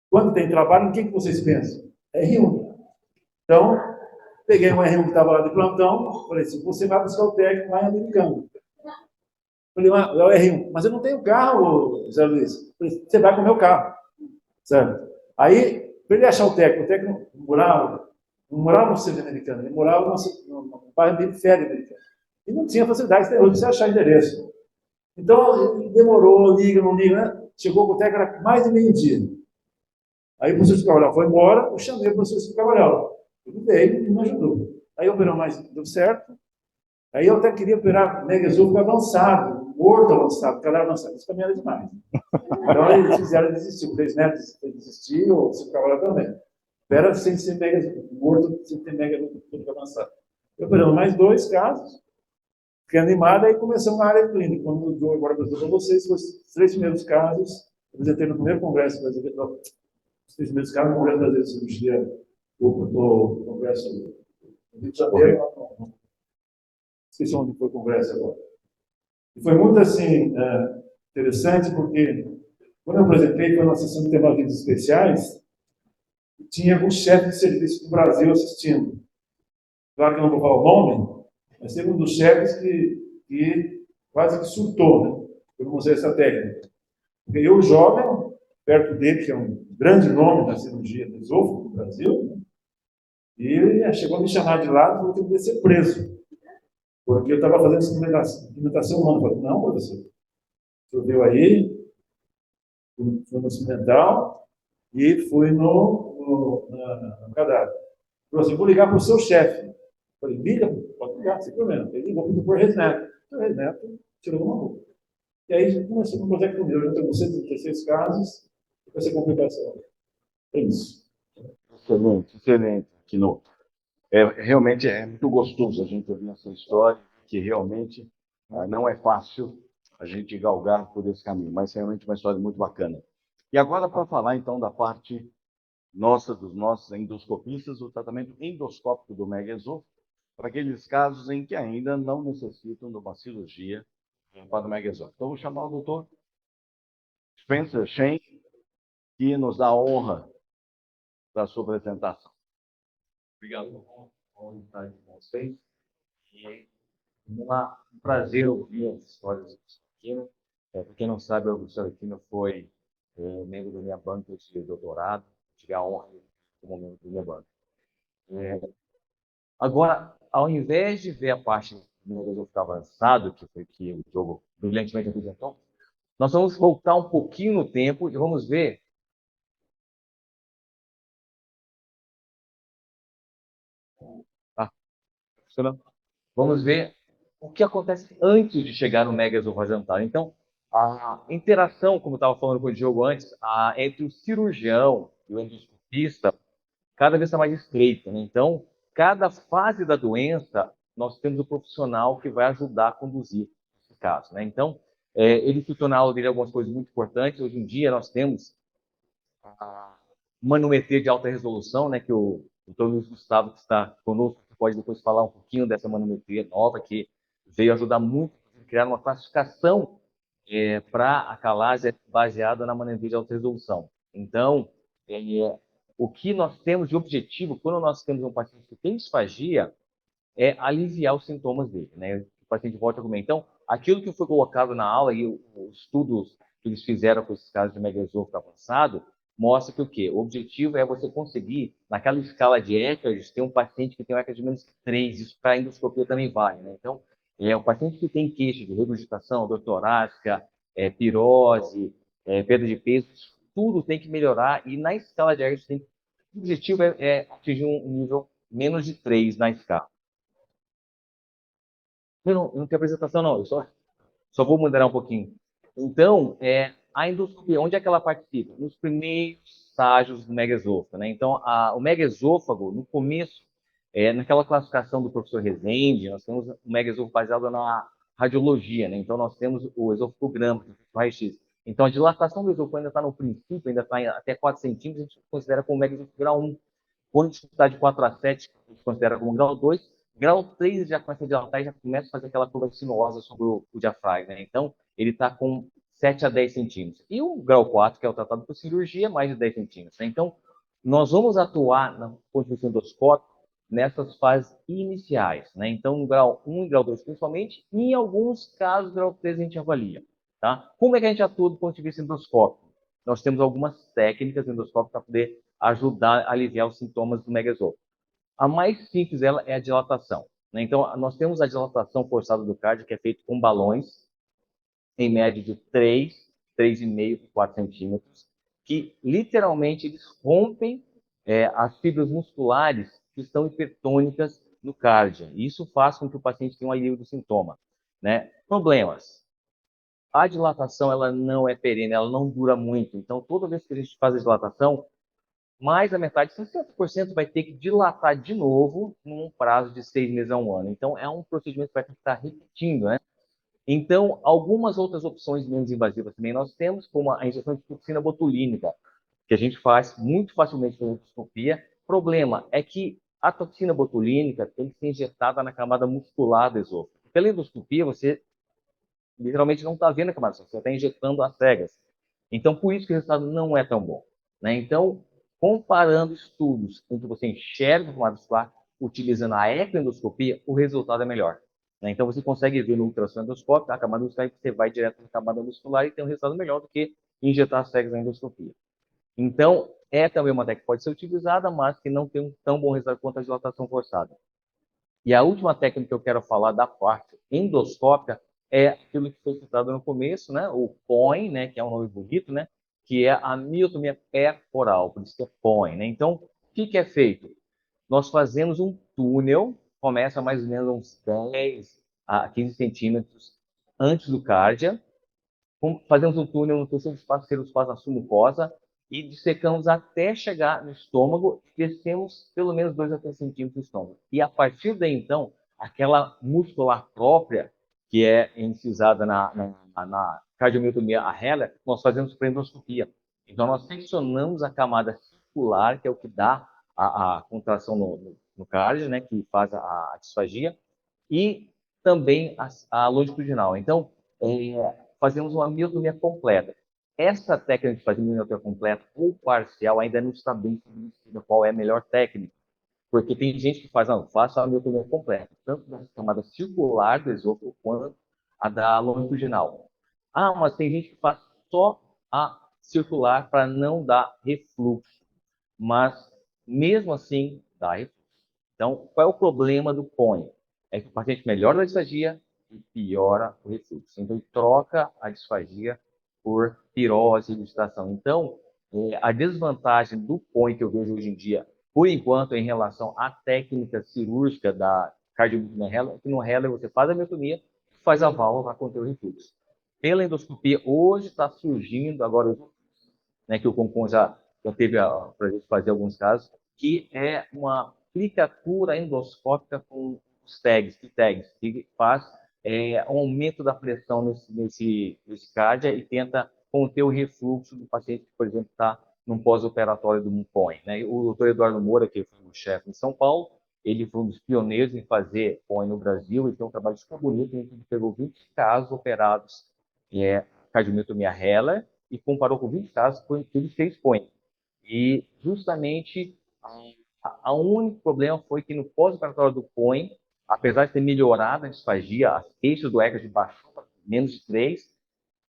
Quando tem trabalho, em quem que vocês pensam? R1. Então, peguei um R1 que estava lá de plantão, falei assim, você vai buscar o técnico lá em Americana. Falei, é o R1, mas eu não tenho carro, Zé Luiz. Falei, você vai com o meu carro. Certo? Aí, para ele achar o técnico não morava no centro americano, ele morava no bairro periférico americano. E não tinha facilidade de você achar endereço. Então, ele demorou, liga, não liga, né? Chegou com o técnico, era mais de meio-dia. Aí o professor Cabral foi embora, eu chamei o professor Cabral. Ele veio e me ajudou. Aí operou mais, deu certo. Aí eu até queria operar megasôfago avançado, morto avançado, cadáver avançado. Isso também era demais. Então eles fizeram desistir. O Três Netos desistiu, ou o Silvio Cabral também. Opera sem ser morto, sem ter megasôfago avançado. Eu operando mais 2 casos, fiquei animado, aí começamos na área clínica. Quando eu agora apresentou para vocês, os 3 primeiros casos, eu apresentei no primeiro congresso brasileiro, os 3 primeiros casos no Congresso Brasileiro de Cirurgia, do Congresso do Rio de Janeiro, esqueci onde foi o congresso agora. E foi muito assim, interessante, porque quando eu apresentei, foi uma sessão de temáticas especiais, e tinha alguns chefes de serviço do Brasil assistindo. Claro que eu não vou falar o nome, mas teve um dos chefes que quase que surtou, né? Eu mostrei essa técnica. Porque eu, jovem, perto dele, que é um grande nome da cirurgia do esôfago do Brasil, né? E ele chegou a me chamar de lado e falou que eu devia ser preso. Porque eu estava fazendo experimentação humana. Eu falei, não, professor. O senhor veio aí, fui no experimental e fui no cadáver. Ele falou assim, vou ligar para o seu chefe. Eu falei, liga, pode ligar, sem problema. Ele ligou para o Dr. Resneto. O Resneto tirou uma boca. E aí começou no projeto comigo. Eu tenho 136 casos e vai ser complicação. É isso. Excelente, excelente, Quino. Realmente é muito gostoso a gente ouvir essa história, que realmente não é fácil a gente galgar por esse caminho, mas é realmente uma história muito bacana. E agora, para falar então da parte nossa, dos nossos endoscopistas, o tratamento endoscópico do megaesôfago, para aqueles casos em que ainda não necessitam de uma cirurgia para o megaesôfago. Então, vou chamar o doutor Spencer Shen, que nos dá a honra da sua apresentação. Obrigado por estar aqui com vocês. E um prazer ouvir as histórias do Aquino. Para quem não sabe, o professor Aquino foi membro da minha banca de doutorado. Tive a honra de como membro da minha banca. Agora, ao invés de ver a parte do neurológico avançado, que foi que o jogo brilhantemente apresentou, nós vamos voltar um pouquinho no tempo e vamos ver. Ah, funcionando? Vamos ver o que acontece antes de chegar no megaesofagiodental. Então, a interação, como eu estava falando com o Diogo antes, entre o cirurgião e o endoscopista, cada vez está mais estreita, né? Então, cada fase da doença, nós temos o profissional que vai ajudar a conduzir esse caso, né? Então, ele citou na aula dele algumas coisas muito importantes. Hoje em dia, nós temos a manometria de alta resolução, né, que o Dr. Luiz Gustavo, que está conosco, pode depois falar um pouquinho dessa manometria nova, que veio ajudar muito a criar uma classificação para a calase baseada na manometria de alta resolução. Então, o que nós temos de objetivo, quando nós temos um paciente que tem disfagia, é aliviar os sintomas dele, né? O paciente volta a comer. Então, aquilo que foi colocado na aula e os estudos que eles fizeram com esses casos de megaesôfago avançado, mostra que o quê? O objetivo é você conseguir, naquela escala de Eckert, ter um paciente que tem um Eckert de menos 3, isso para a endoscopia também vale, né? Então, o paciente que tem queixa de regurgitação, dor torácica, pirose, perda de peso, tudo tem que melhorar, e na escala de Eckert, o objetivo é atingir um nível menos de 3 na escala. Não tem apresentação, não. Eu só vou moderar um pouquinho. Então, a endoscopia, onde é que ela participa? Nos primeiros estágios do megaesôfago, né? Então, o megaesôfago, no começo, naquela classificação do professor Rezende, nós temos o megaesôfago baseado na radiologia, né? Então, nós temos o esofugograma, o raio-x. Então, a dilatação do esôfago ainda está no princípio, ainda está até 4 centímetros, a gente considera como megaesofo grau 1. Quando a gente está de 4 a 7, a gente considera como grau 2. Grau 3 já começa a dilatar e já começa a fazer aquela curva sinuosa sobre o diafragma, né? Então, ele está com 7 a 10 centímetros. E o grau 4, que é o tratado por cirurgia, mais de 10 centímetros, né? Então, nós vamos atuar na ponto de vista endoscópico nessas fases iniciais, né? Então, no grau 1 e grau 2 principalmente, e em alguns casos, grau 3 a gente avalia, tá? Como é que a gente atua do ponto de vista endoscópico? Nós temos algumas técnicas endoscópicas para poder ajudar a aliviar os sintomas do megaesôfago. A mais simples dela é a dilatação, né? Então, nós temos a dilatação forçada do cardio, que é feita com balões, em média de 3, 3,5 e 4 centímetros, que literalmente eles rompem as fibras musculares que estão hipertônicas no cardio. Isso faz com que o paciente tenha um alívio do sintoma, né? Problemas. A dilatação ela não é perene, ela não dura muito. Então, toda vez que a gente faz a dilatação, mais da metade, 60%, vai ter que dilatar de novo num prazo de 6 meses a 1 ano. Então, é um procedimento que vai ter que estar repetindo, né? Então, algumas outras opções menos invasivas também nós temos, como a injeção de toxina botulínica, que a gente faz muito facilmente com endoscopia. Problema é que a toxina botulínica tem que ser injetada na camada muscular do esôfago. Pela endoscopia, você literalmente não está vendo a camada, você está injetando às cegas. Então, por isso que o resultado não é tão bom, né? Então, comparando estudos em que você enxerga a camada muscular, utilizando a ecoendoscopia, o resultado é melhor, né? Então, você consegue ver no ultrassom endoscópico a camada muscular, e você vai direto na camada muscular e tem um resultado melhor do que injetar as cegas na endoscopia. Então, é também uma técnica que pode ser utilizada, mas que não tem um tão bom resultado quanto a dilatação forçada. E a última técnica que eu quero falar da parte endoscópica é aquilo que foi citado no começo, né? O POEM, né? Que é um nome bonito, né? Que é a miotomia perforal, por isso que é POEM, né? Então, o que é feito? Nós fazemos um túnel, começa mais ou menos uns 10 a 15 centímetros antes do cárdia, fazemos um túnel no terceiro espaço, terceiro espaço na submucosa, e dissecamos até chegar no estômago, e descemos pelo menos 2 a 3 centímetros do estômago. E a partir daí, então, aquela muscular própria, que é incisada na cardiomiotomia Heller, nós fazemos por endoscopia. Então, nós seccionamos a camada circular, que é o que dá a contração no cardio, né, que faz a disfagia, e também a longitudinal. Então, fazemos uma miotomia completa. Essa técnica de fazer miotomia completa ou parcial ainda não está bem estabelecida qual é a melhor técnica, porque tem gente que faz, não, faça a miotomia completa, tanto da camada circular do esôfago quanto a da longitudinal. Ah, mas tem gente que faz só a circular para não dar refluxo, mas mesmo assim dá refluxo. Então, qual é o problema do PONI? É que o paciente melhora a disfagia e piora o refluxo. Então, ele troca a disfagia por pirose e luxificação. Então, a desvantagem do PONI que eu vejo hoje em dia, por enquanto, em relação à técnica cirúrgica da cardiomiopia Heller, é que no Heller você faz a miotomia, faz a válvula para conter o refluxo. Pela endoscopia, hoje está surgindo, agora, né, que o Concon já teve para a gente fazer alguns casos, que é uma aplicatura endoscópica com os tags, que faz um aumento da pressão nesse cardia e tenta conter o refluxo do paciente que, por exemplo, está num pós-operatório do POEM, né? O doutor Eduardo Moura, que foi o chefe em São Paulo, ele foi um dos pioneiros em fazer POEM no Brasil, e tem um trabalho super bonito, em que ele pegou 20 casos operados cardiomiotomia Heller, e comparou com 20 casos que ele fez POEM. E justamente o único problema foi que no pós-operatório do POEM, apesar de ter melhorado a disfagia, as queixas do ECA de baixou para menos de 3,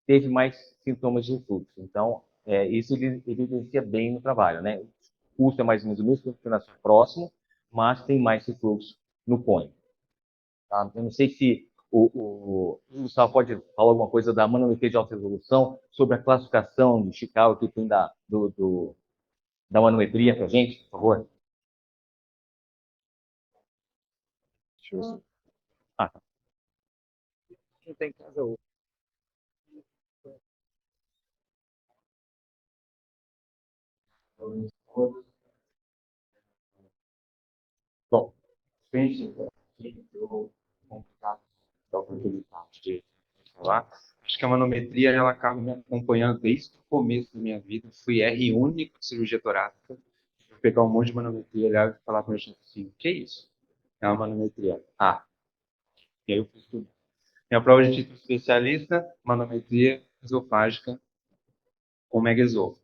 teve mais sintomas de refluxo. Então, isso evidencia bem no trabalho, né? O custo é mais ou menos o mesmo, financiamento próximo, mas tem mais refluxo no POEM. Tá? Eu não sei se o Gustavo pode falar alguma coisa da manometria de alta resolução sobre a classificação de Chicago que tem da manometria para a gente, por favor. Deixa eu ver. Ah, tá. Quem tem em casa hoje? Bom, pense que eu complicado da oportunidade. falar. Acho que a manometria ela acaba me acompanhando desde o começo da minha vida. Fui R único de cirurgia torácica. Vou pegar um monte de manometria, olhar e falar para o meu chefe assim: o que é isso? É uma manometria. Ah, e aí eu fui estudar. Minha prova de título especialista, manometria esofágica com megaesôfago.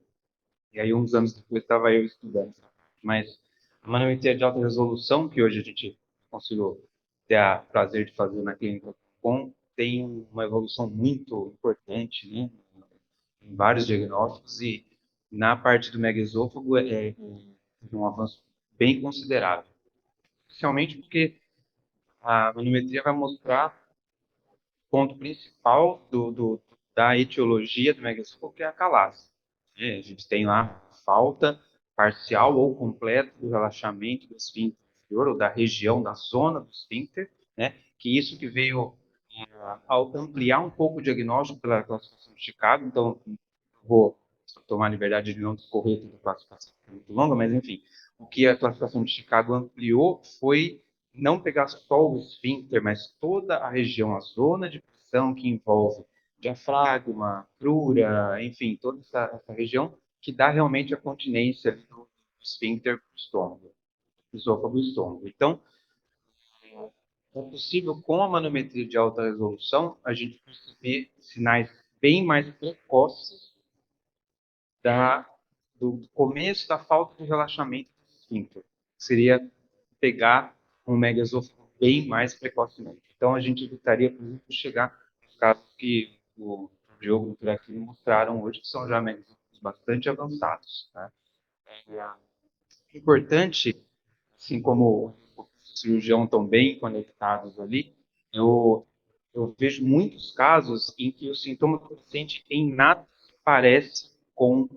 E aí, uns anos depois, estava eu estudando. Mas a manometria de alta resolução, que hoje a gente conseguiu ter o prazer de fazer na clínica com, tem uma evolução muito importante, né? Em vários diagnósticos, e na parte do megaesôfago é um avanço bem considerável. Especialmente porque a manometria vai mostrar o ponto principal da etiologia do megaesôfago, que é a calase. A gente tem lá falta parcial ou completa do relaxamento do esfíncter inferior, ou da região, da zona do esfíncter, né? Que isso que veio ao ampliar um pouco o diagnóstico pela classificação de Chicago. Então, vou tomar a liberdade de não discorrer toda a classificação, que é muito longa, mas enfim, o que a classificação de Chicago ampliou foi não pegar só o esfíncter, mas toda a região, a zona de pressão que envolve diafragma, crura, enfim, toda essa região que dá realmente a continência do esfíncter do estômago, do esôfago e estômago. Então, é possível, com a manometria de alta resolução, a gente perceber sinais bem mais precoces do começo da falta de relaxamento do esfíncter. Seria pegar um megaesôfago bem mais precocemente. Então, a gente evitaria, por exemplo, chegar nos casos que o Diogo e o Turacini mostraram hoje, que são já megaesôfagos bastante avançados. Né? É importante, assim como os cirurgiões estão bem conectados ali, eu vejo muitos casos em que o sintoma do paciente em nada se parece com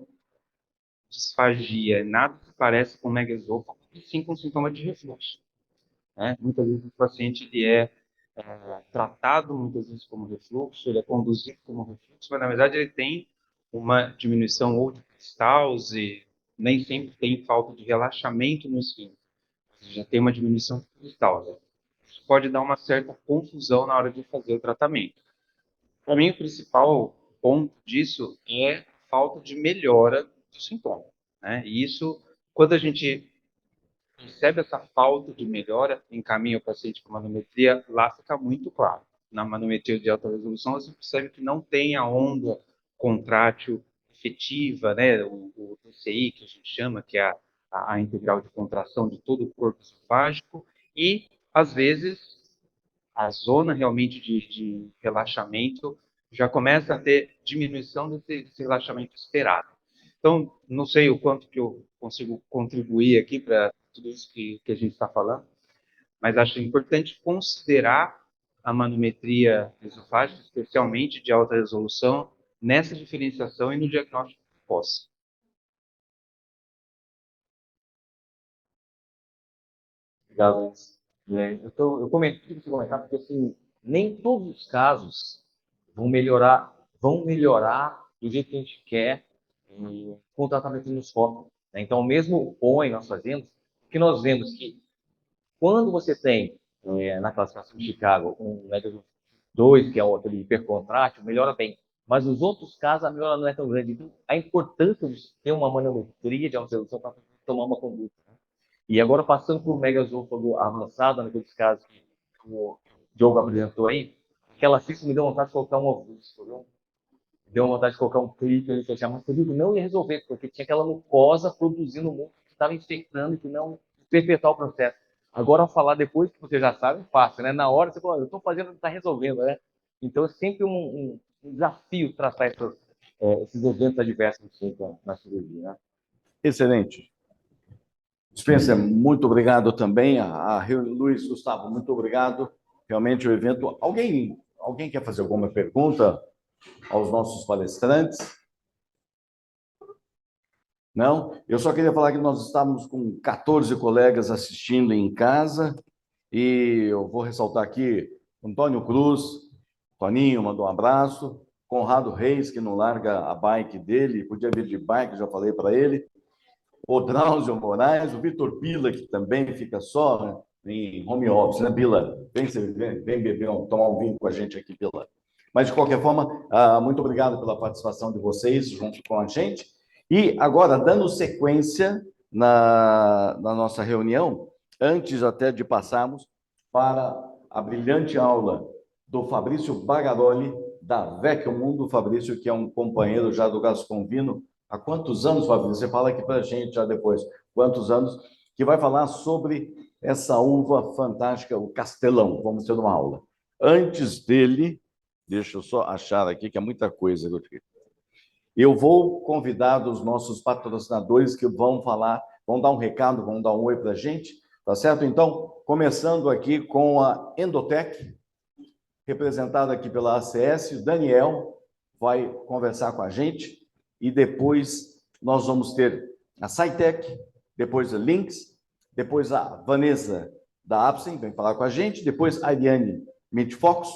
disfagia, nada se parece com megaesôfago, e sim com sintoma de refluxo. Né? Muitas vezes o paciente ele é tratado muitas vezes como refluxo, ele é conduzido como refluxo, mas na verdade ele tem uma diminuição ou de peristalse, nem sempre tem falta de relaxamento no esfíncter, já tem uma diminuição de peristalse. Isso pode dar uma certa confusão na hora de fazer o tratamento. Para mim, o principal ponto disso é a falta de melhora do sintoma. Né? E isso, quando a gente percebe essa falta de melhora, encaminha o paciente para manometria, lá fica muito claro. Na manometria de alta resolução, você percebe que não tem a onda contrátil efetiva, né? o TCI, que a gente chama, que é a integral de contração de todo o corpo esofágico, e, às vezes, a zona realmente de relaxamento já começa a ter diminuição desse relaxamento esperado. Então, não sei o quanto que eu consigo contribuir aqui para tudo isso que a gente está falando, mas acho importante considerar a manometria esofágica, especialmente de alta resolução, nessa diferenciação e no diagnóstico precoce. Obrigado, Luiz. Eu comento tudo que você comentar, porque assim, nem todos os casos vão melhorar do jeito que a gente quer com o tratamento nos focos. Né? Então, mesmo o ON nós fazemos, que nós vemos que quando você tem, na classificação de Chicago, um método 2, que é aquele hipercontrátil, melhora bem. Mas nos outros casos, a melhora não é tão grande. Então, a importância de ter uma manometria de alta resolução para tomar uma conduta. Né? E agora, passando por megaesôfago avançado, naqueles casos que o Diogo apresentou aí, aquela ficha me deu vontade de colocar um ovusto, viu? Deu vontade de colocar um clipe ali, mas você viu que não ia resolver, porque tinha aquela mucosa produzindo um monte que estava infectando e que não perpetuar o processo. Agora, ao falar depois que você já sabe, é fácil, né? Na hora você fala, eu estou fazendo, está resolvendo, né? Então, é sempre um desafio tratar esses eventos adversos na cirurgia, né? Excelente. Spencer, muito obrigado também. Luiz, Gustavo, muito obrigado. Realmente o evento... Alguém quer fazer alguma pergunta aos nossos palestrantes? Não? Eu só queria falar que nós estávamos com 14 colegas assistindo em casa e eu vou ressaltar aqui Antônio Cruz, Toninho mandou um abraço, Conrado Reis, que não larga a bike dele, podia vir de bike, já falei para ele, o Drauzio Moraes, o Vitor Pila, que também fica só, né, em home office, né, Pila? Vem beber, tomar um vinho com a gente aqui, Pila. Mas, de qualquer forma, muito obrigado pela participação de vocês junto com a gente. E agora, dando sequência na nossa reunião, antes até de passarmos para a brilhante aula do Fabrício Bagaroli, da Vecchio Mundo. Fabrício, que é um companheiro já do Gasconvino. Há quantos anos, Fabrício? Você fala aqui para a gente já depois. Quantos anos? Que vai falar sobre essa uva fantástica, o Castelão. Vamos ter uma aula. Antes dele, deixa eu só achar aqui, que é muita coisa. Eu vou convidar os nossos patrocinadores que vão falar, vão dar um recado, vão dar um oi para a gente, tá certo? Então, começando aqui com a Endotec, representada aqui pela ACS, o Daniel vai conversar com a gente, e depois nós vamos ter a Scitec, depois a Lynx, depois a Vanessa da Apsen, vem falar com a gente, depois a Ariane Mitfox,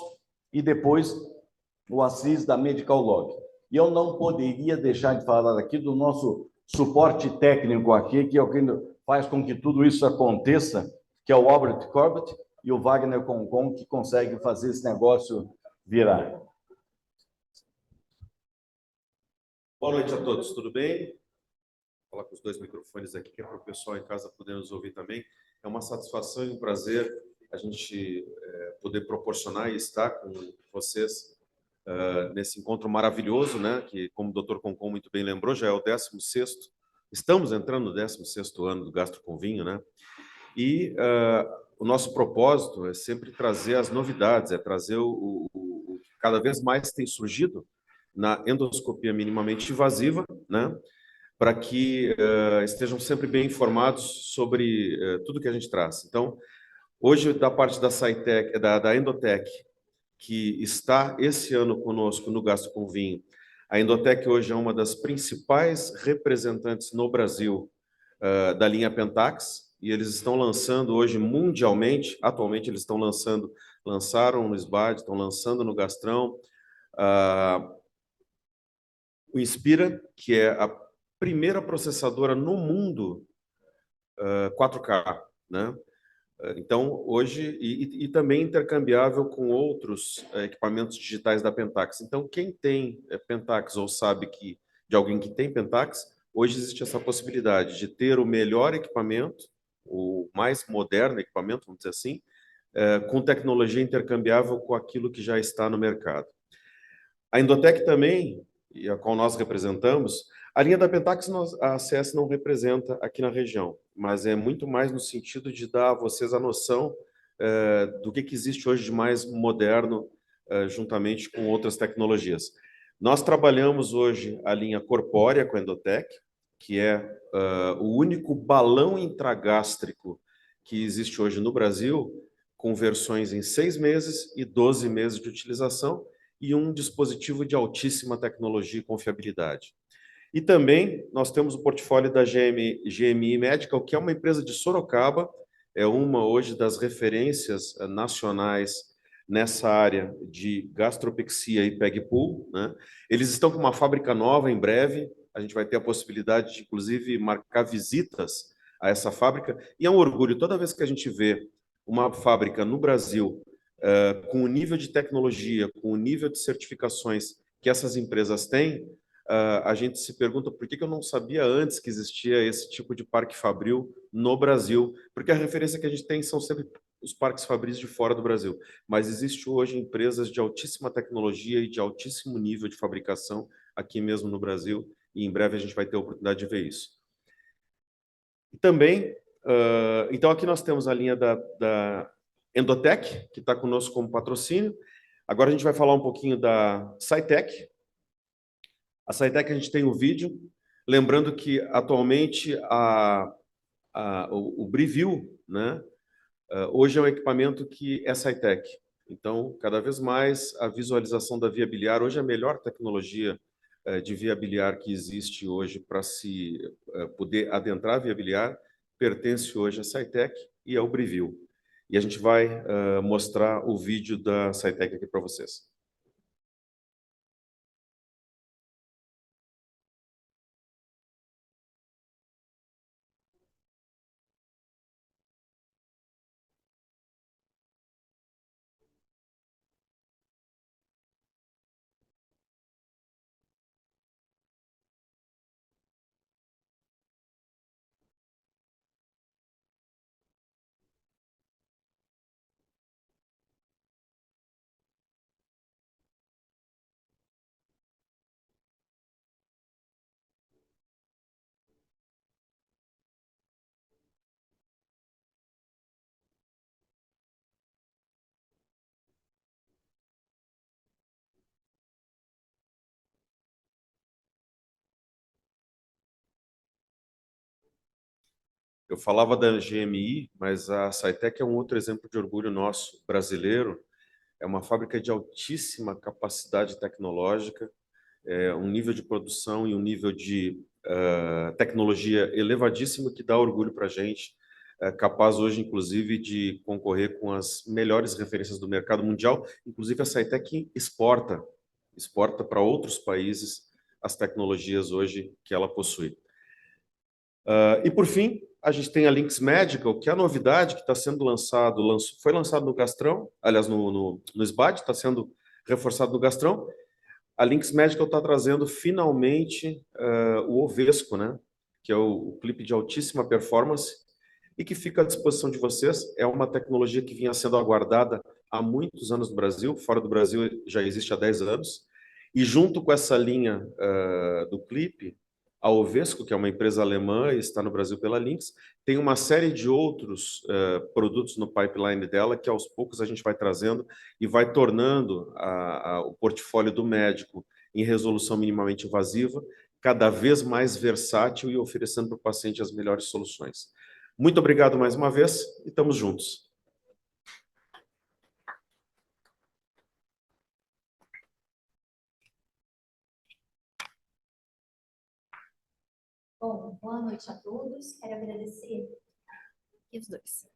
e depois o Assis da Medical Log. E eu não poderia deixar de falar aqui do nosso suporte técnico aqui, que é o que faz com que tudo isso aconteça, que é o Albert Corbett e o Wagner Concon, que conseguem fazer esse negócio virar. Boa noite a todos, tudo bem? Vou falar com os dois microfones aqui, que é para o pessoal em casa poder nos ouvir também. É uma satisfação e um prazer a gente poder proporcionar e estar com vocês nesse encontro maravilhoso, né? Que, como o Dr. Concon muito bem lembrou, já é o 16º. Estamos entrando no 16º ano do Gastro com Vinho, né? E o nosso propósito é sempre trazer as novidades, é trazer o que cada vez mais tem surgido na endoscopia minimamente invasiva, né? Para que estejam sempre bem informados sobre tudo que a gente traz. Então, hoje, da parte da Scitec, da Endotec, que está esse ano conosco no Gastro com Vinho, a Endotec hoje é uma das principais representantes no Brasil da linha Pentax, e eles estão lançando hoje mundialmente, atualmente eles estão lançaram no SBAD, estão lançando no Gastrão, o Inspira, que é a primeira processadora no mundo 4K, né? Então, hoje, e também intercambiável com outros equipamentos digitais da Pentax. Então, quem tem Pentax ou sabe de alguém que tem Pentax, hoje existe essa possibilidade de ter o melhor equipamento, o mais moderno equipamento, vamos dizer assim, com tecnologia intercambiável com aquilo que já está no mercado. A Endotec também, e a qual nós representamos, a linha da Pentax a ACS não representa aqui na região, mas é muito mais no sentido de dar a vocês a noção do que existe hoje de mais moderno, juntamente com outras tecnologias. Nós trabalhamos hoje a linha corpórea com a Endotec, que é o único balão intragástrico que existe hoje no Brasil, com versões em 6 meses e 12 meses de utilização, e um dispositivo de altíssima tecnologia e confiabilidade. E também nós temos o portfólio da GMI Medical, que é uma empresa de Sorocaba, é uma hoje das referências nacionais nessa área de gastropexia e PEG-Pool, né? Eles estão com uma fábrica nova em breve, a gente vai ter a possibilidade de, inclusive, marcar visitas a essa fábrica, e é um orgulho toda vez que a gente vê uma fábrica no Brasil com o nível de tecnologia, com o nível de certificações que essas empresas têm, a gente se pergunta por que eu não sabia antes que existia esse tipo de parque fabril no Brasil, porque a referência que a gente tem são sempre os parques fabris de fora do Brasil, mas existe hoje empresas de altíssima tecnologia e de altíssimo nível de fabricação aqui mesmo no Brasil, e em breve a gente vai ter a oportunidade de ver isso. E também, então aqui nós temos a linha da Endotec, que está conosco como patrocínio. Agora a gente vai falar um pouquinho da Scitec. A Scitec, a gente tem o vídeo. Lembrando que, atualmente, o Brivil, né, hoje é um equipamento que é Scitec. Então, cada vez mais, a visualização da via biliar, hoje é a melhor tecnologia de via biliar que existe hoje para se poder adentrar a via biliar, pertence hoje à Scitec e ao Brivil. E a gente vai mostrar o vídeo da Scitec aqui para vocês. Eu falava da GMI, mas a Cytec é um outro exemplo de orgulho nosso, brasileiro. É uma fábrica de altíssima capacidade tecnológica, um nível de produção e um nível de tecnologia elevadíssimo que dá orgulho para a gente, capaz hoje, inclusive, de concorrer com as melhores referências do mercado mundial. Inclusive, a Cytec exporta para outros países as tecnologias hoje que ela possui. E, por fim, a gente tem a Lynx Medical, que é a novidade que está sendo foi lançado no Gastrão, aliás, no SBAD, está sendo reforçado no Gastrão. A Lynx Medical está trazendo finalmente o Ovesco, né? Que é o clipe de altíssima performance e que fica à disposição de vocês. É uma tecnologia que vinha sendo aguardada há muitos anos no Brasil, fora do Brasil já existe há 10 anos. E junto com essa linha do clipe, a Ovesco, que é uma empresa alemã e está no Brasil pela Lynx, tem uma série de outros produtos no pipeline dela que aos poucos a gente vai trazendo e vai tornando o portfólio do médico em resolução minimamente invasiva cada vez mais versátil e oferecendo para o paciente as melhores soluções. Muito obrigado mais uma vez e estamos juntos. Bom, boa noite a todos. Quero agradecer. E os dois.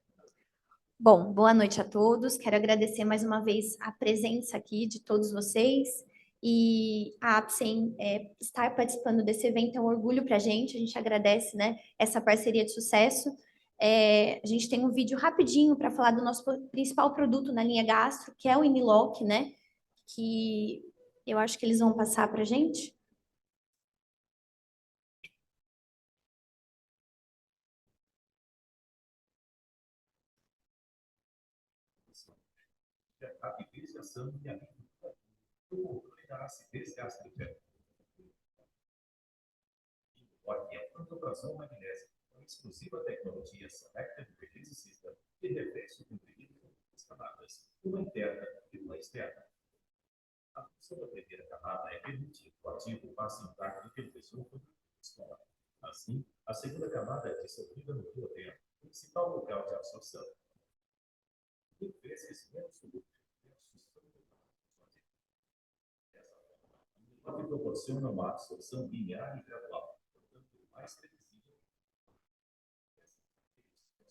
Bom, boa noite a todos. Quero agradecer mais uma vez a presença aqui de todos vocês. E a Apsen estar participando desse evento é um orgulho para a gente agradece, né, essa parceria de sucesso. A gente tem um vídeo rapidinho para falar do nosso principal produto na linha gastro, que é o Iniloc, né, que eu acho que eles vão passar para a gente. A utilização e a do controle da acidez gástrica. Iniloc é um pantoprazol magnésio, uma exclusiva tecnologia Selected Release System que reverse o comprimido com duas camadas, uma interna e uma externa. A função da primeira camada é permitir que o ativo passe intacto pelo esôfago e estômago. Assim, a segunda camada é dissolvida no duodeno, principal local de absorção. Por vezes menos solúvel. Que proporciona uma absorção linear e gradual, portanto, mais previsível.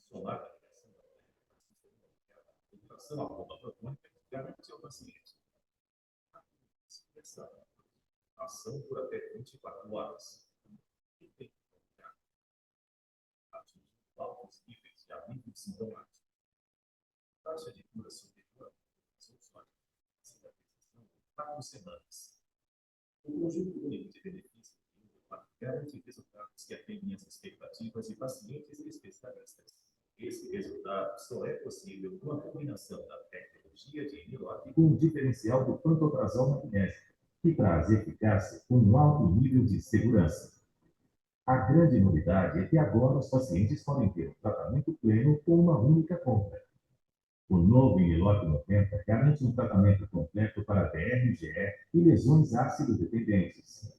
Somar a ligação à bomba protônica garante ao paciente a ação por até 24 horas. E tem que atingir altos níveis de alívio sintomático. Taxa de cura superior a soluções de cicatrização em 4 semanas. O conjunto único de benefícios garante resultados que atendem às expectativas de pacientes e especialistas. Esse resultado só é possível com a combinação da tecnologia de Iniloc com o diferencial do pantoprazol magnésio, que traz eficácia com um alto nível de segurança. A grande novidade é que agora os pacientes podem ter um tratamento pleno com uma única compra. O novo Iniloc 90 garante um tratamento completo para DRGE e lesões ácido-dependentes.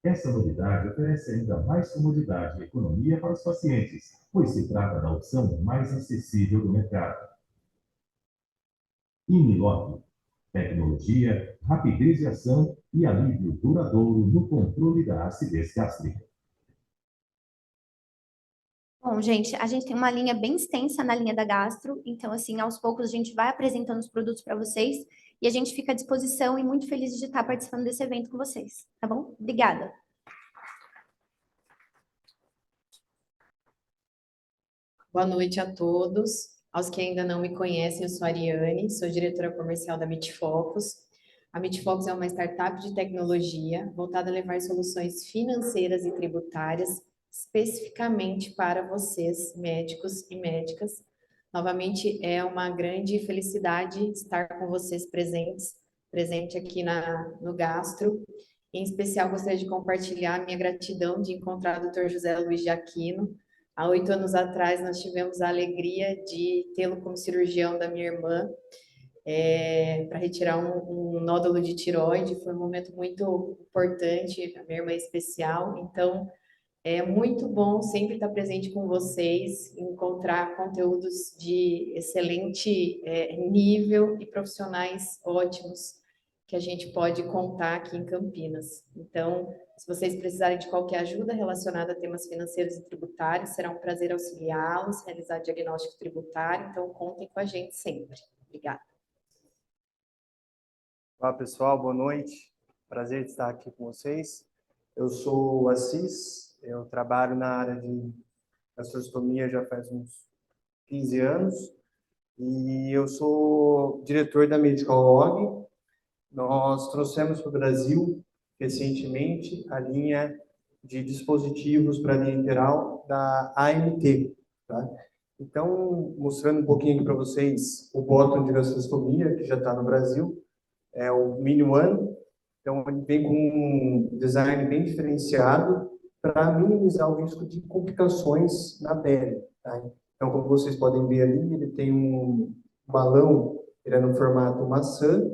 Essa novidade oferece ainda mais comodidade e economia para os pacientes, pois se trata da opção mais acessível do mercado. Iniloc, tecnologia, rapidez de ação e alívio duradouro no controle da acidez gástrica. Bom, gente, a gente tem uma linha bem extensa na linha da gastro, então, assim, aos poucos a gente vai apresentando os produtos para vocês e a gente fica à disposição e muito feliz de estar participando desse evento com vocês, tá bom? Obrigada. Boa noite a todos. Aos que ainda não me conhecem, eu sou a Ariane, sou diretora comercial da Mitfocus. A Mitfocus é uma startup de tecnologia voltada a levar soluções financeiras e tributárias especificamente para vocês, médicos e médicas. Novamente, é uma grande felicidade estar com vocês presente aqui no Gastro. Em especial, gostaria de compartilhar minha gratidão de encontrar o Dr. José Luiz de Aquino. Há 8 anos atrás, nós tivemos a alegria de tê-lo como cirurgião da minha irmã, para retirar um nódulo de tireoide. Foi um momento muito importante, a minha irmã é especial, então É muito bom sempre estar presente com vocês, encontrar conteúdos de excelente nível e profissionais ótimos que a gente pode contar aqui em Campinas. Então, se vocês precisarem de qualquer ajuda relacionada a temas financeiros e tributários, será um prazer auxiliá-los, realizar diagnóstico tributário, então contem com a gente sempre. Obrigada. Olá, pessoal, boa noite. Prazer de estar aqui com vocês. Eu sou o Assis, eu trabalho na área de gastrostomia já faz uns 15 anos e eu sou diretor da Medical Log. Nós trouxemos para o Brasil, recentemente, a linha de dispositivos para a linha interal da AMT. Tá? Então, mostrando um pouquinho para vocês o bottom de gastrostomia, que já está no Brasil, é o Mini One. Então, ele vem com um design bem diferenciado para minimizar o risco de complicações na pele. Tá? Então, como vocês podem ver ali, ele tem um balão, ele é no formato maçã,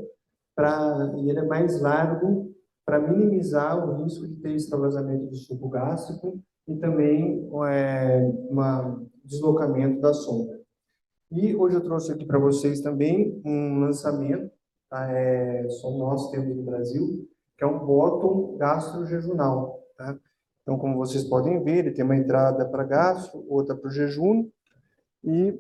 e ele é mais largo para minimizar o risco de ter extravasamento do suco gástrico e também um deslocamento da sonda. E hoje eu trouxe aqui para vocês também um lançamento, só nós temos no Brasil, que é um bottom gastrojejunal. Tá? Então, como vocês podem ver, ele tem uma entrada para gastro, outra para o jejum, e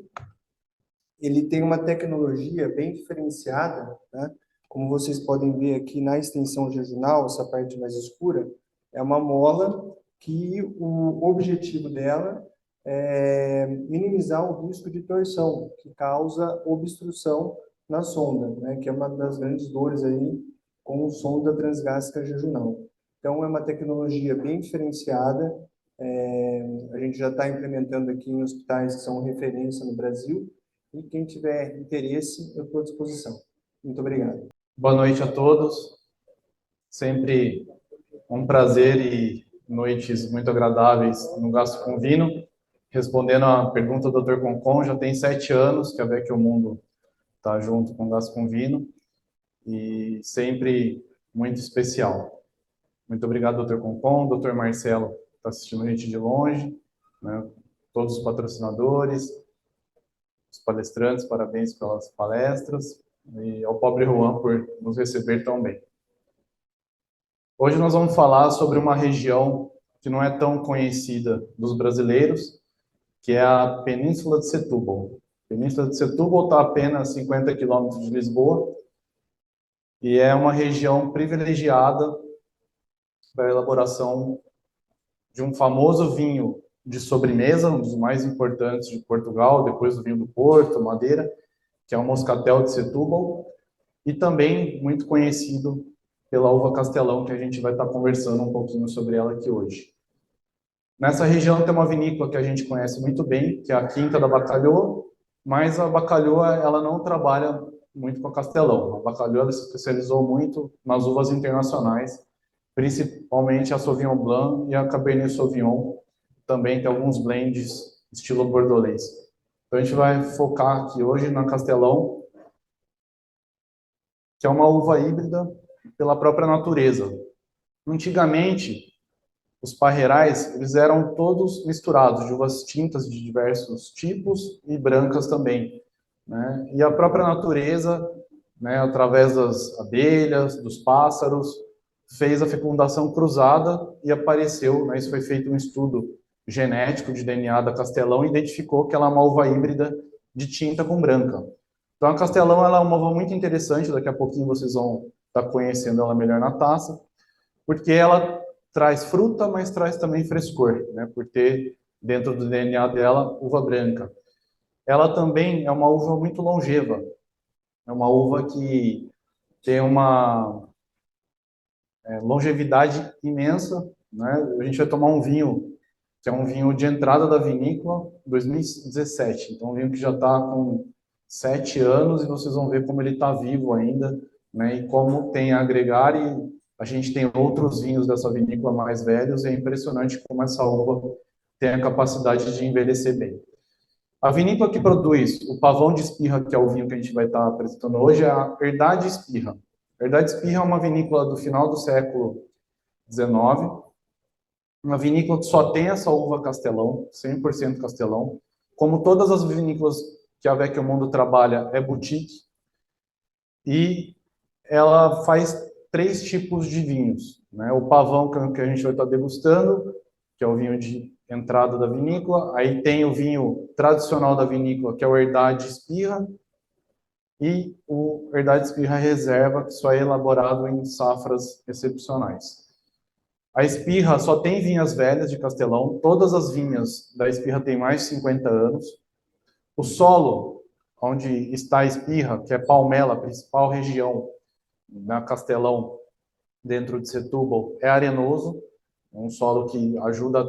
ele tem uma tecnologia bem diferenciada, tá? Como vocês podem ver aqui na extensão jejunal, essa parte mais escura, é uma mola que o objetivo dela é minimizar o risco de torção, que causa obstrução na sonda, né, que é uma das grandes dores aí com sonda transgástrica jejunal. Então, é uma tecnologia bem diferenciada, a gente já está implementando aqui em hospitais que são referência no Brasil, e quem tiver interesse, eu estou à disposição. Muito obrigado. Boa noite a todos. Sempre um prazer e noites muito agradáveis no Gastro com Vino. Respondendo à pergunta do Dr. Concon, já tem 7 anos que a VEC Mundo está junto com o Gastro com Vino e sempre muito especial. Muito obrigado, Dr. Concon, Dr. Marcelo, que está assistindo a gente de longe, né? Todos os patrocinadores, os palestrantes, parabéns pelas palestras. E ao pobre Juan por nos receber tão bem. Hoje nós vamos falar sobre uma região que não é tão conhecida dos brasileiros, que é a Península de Setúbal. A Península de Setúbal está a apenas 50 quilômetros de Lisboa e é uma região privilegiada para a elaboração de um famoso vinho de sobremesa, um dos mais importantes de Portugal, depois do vinho do Porto, Madeira, que é o Moscatel de Setúbal, e também muito conhecido pela uva Castelão, que a gente vai estar conversando um pouquinho sobre ela aqui hoje. Nessa região tem uma vinícola que a gente conhece muito bem, que é a Quinta da Bacalhau, mas a Bacalhau ela não trabalha muito com a Castelão. A Bacalhau ela se especializou muito nas uvas internacionais, principalmente a Sauvignon Blanc e a Cabernet Sauvignon, também tem alguns blends estilo bordolês. Então, a gente vai focar aqui hoje na Castelão, que é uma uva híbrida pela própria natureza. Antigamente, os parreirais eles eram todos misturados, de uvas tintas de diversos tipos e brancas também. Né? E a própria natureza, né, através das abelhas, dos pássaros, fez a fecundação cruzada e apareceu, né, isso foi feito um estudo genético de DNA da Castelão e identificou que ela é uma uva híbrida de tinta com branca. Então a Castelão ela é uma uva muito interessante, daqui a pouquinho vocês vão estar conhecendo ela melhor na taça, porque ela traz fruta, mas traz também frescor, né, por ter dentro do DNA dela uva branca. Ela também é uma uva muito longeva, é uma uva que tem uma longevidade imensa, né? A gente vai tomar um vinho que é um vinho de entrada da vinícola, 2017. Então, um vinho que já está com 7 anos e vocês vão ver como ele está vivo ainda, né? E como tem a agregar. E a gente tem outros vinhos dessa vinícola mais velhos e é impressionante como essa uva tem a capacidade de envelhecer bem. A vinícola que produz o Pavão de Espirra, que é o vinho que a gente vai estar apresentando hoje, é a Herdade Espirra. A Herdade Espirra é uma vinícola do final do século XIX, uma vinícola que só tem essa uva Castelão, 100% Castelão. Como todas as vinícolas que a Vecchio Mondo trabalha, é boutique. E ela faz 3 tipos de vinhos, né? O pavão, que a gente vai estar degustando, que é o vinho de entrada da vinícola. Aí tem o vinho tradicional da vinícola, que é o Herdade Spirra, e o Herdade Spirra Reserva, que só é elaborado em safras excepcionais. A Spirra só tem vinhas velhas de Castelão, todas as vinhas da Spirra têm mais de 50 anos. O solo, onde está a Spirra, que é Palmela, a principal região na Castelão, dentro de Setúbal, é arenoso, um solo que ajuda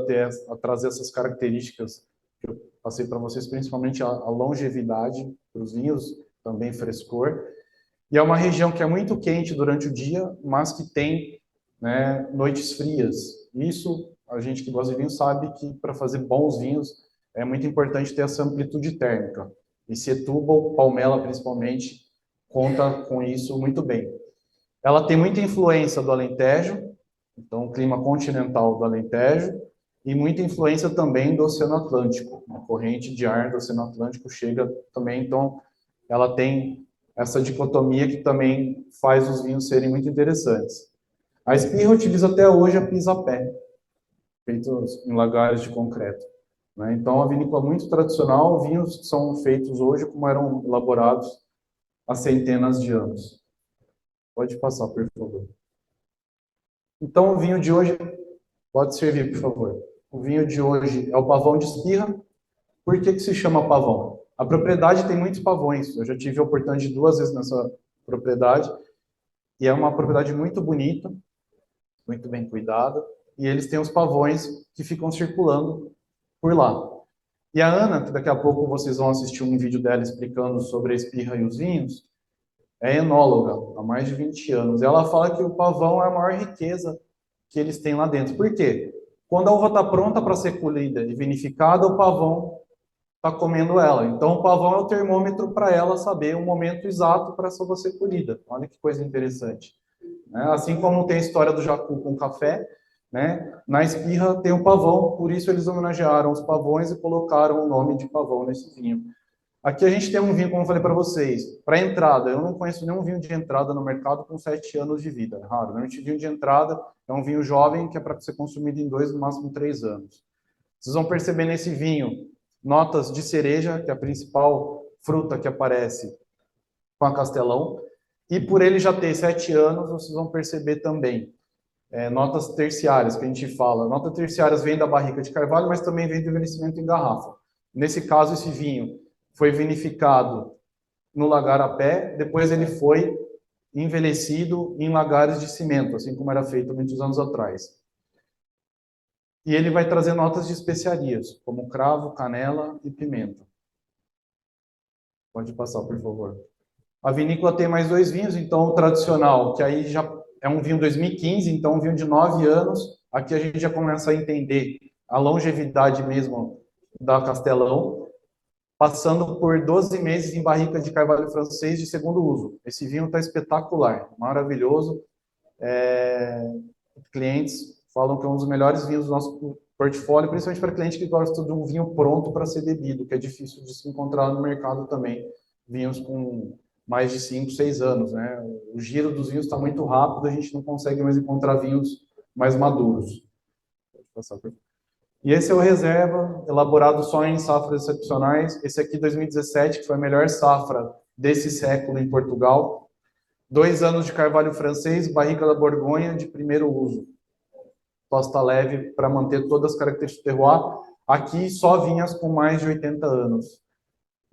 a trazer essas características que eu passei para vocês, principalmente a longevidade para os vinhos, também frescor. E é uma região que é muito quente durante o dia, mas que tem, né, noites frias. Isso, a gente que gosta de vinho sabe que para fazer bons vinhos é muito importante ter essa amplitude térmica. E Setúbal, Palmela principalmente, conta com isso muito bem. Ela tem muita influência do Alentejo, então o clima continental do Alentejo, e muita influência também do Oceano Atlântico. A corrente de ar do Oceano Atlântico chega também, então ela tem essa dicotomia que também faz os vinhos serem muito interessantes. A Spirra utiliza até hoje a pisa-pé, feitos em lagares de concreto, né? Então, a vinícola muito tradicional, vinhos são feitos hoje como eram elaborados há centenas de anos. Pode passar, por favor. Então, o vinho de hoje, pode servir, por favor. O vinho de hoje é o pavão de Spirra. Por que se chama pavão? A propriedade tem muitos pavões. Eu já tive a oportunidade de 2 vezes nessa propriedade. E é uma propriedade muito bonita, muito bem cuidada. E eles têm os pavões que ficam circulando por lá. E a Ana, que daqui a pouco vocês vão assistir um vídeo dela explicando sobre a Spirra e os vinhos, é enóloga há mais de 20 anos. Ela fala que o pavão é a maior riqueza que eles têm lá dentro. Por quê? Quando a uva está pronta para ser colhida e vinificada, o pavão está comendo ela. Então, o pavão é o termômetro para ela saber o momento exato para essa uva ser colhida. Olha que coisa interessante. Assim como tem a história do jacu com café, né? Na Spirra tem o pavão, por isso eles homenagearam os pavões e colocaram o nome de pavão nesse vinho. Aqui a gente tem um vinho, como eu falei para vocês, para entrada. Eu não conheço nenhum vinho de entrada no mercado com 7 anos de vida. É raro. Normalmente, vinho de entrada é um vinho jovem que é para ser consumido em 2, no máximo 3 anos. Vocês vão perceber nesse vinho notas de cereja, que é a principal fruta que aparece com a Castelão. E por ele já ter 7 anos, vocês vão perceber também notas terciárias, que a gente fala. Notas terciárias vêm da barrica de carvalho, mas também vem do envelhecimento em garrafa. Nesse caso, esse vinho foi vinificado no lagar a pé, depois ele foi envelhecido em lagares de cimento, assim como era feito muitos anos atrás. E ele vai trazer notas de especiarias, como cravo, canela e pimenta. Pode passar, por favor. A vinícola tem mais 2 vinhos, então o tradicional, que aí já é um vinho 2015, então um vinho de 9 anos. Aqui a gente já começa a entender a longevidade mesmo da Castelão, passando por 12 meses em barrica de carvalho francês de segundo uso. Esse vinho está espetacular, maravilhoso. Clientes falam que é um dos melhores vinhos do nosso portfólio, principalmente para cliente que gosta de um vinho pronto para ser bebido, que é difícil de se encontrar no mercado também. Vinhos com mais de 5, 6 anos, né? O giro dos vinhos está muito rápido, a gente não consegue mais encontrar vinhos mais maduros. Pode passar, por favor. E esse é o reserva, elaborado só em safras excepcionais. Esse aqui, 2017, que foi a melhor safra desse século em Portugal. 2 anos de carvalho francês, barrica da Borgonha, de primeiro uso. Tosta leve para manter todas as características do terroir. Aqui, só vinhas com mais de 80 anos.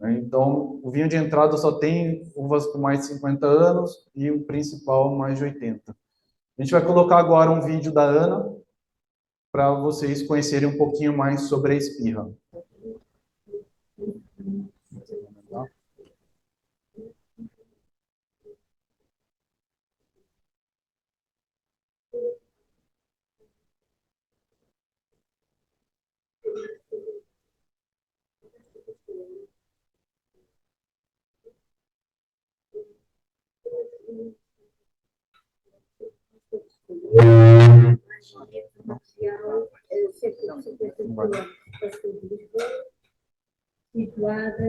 Então, o vinho de entrada só tem uvas com mais de 50 anos e o principal mais de 80. A gente vai colocar agora um vídeo da Ana, para vocês conhecerem um pouquinho mais sobre a Spirra. situada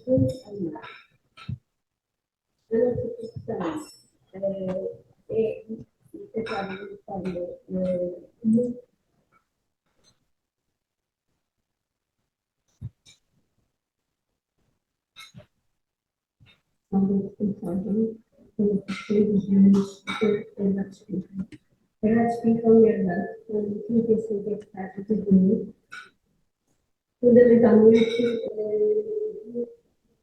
junto ao mar. A nossa produção é efetuada de forma muito responsável pela produção dos vinhos da Herdade Espírita. A Herdade Espírita é uma herdade com 36 hectares de vinho, fundamentalmente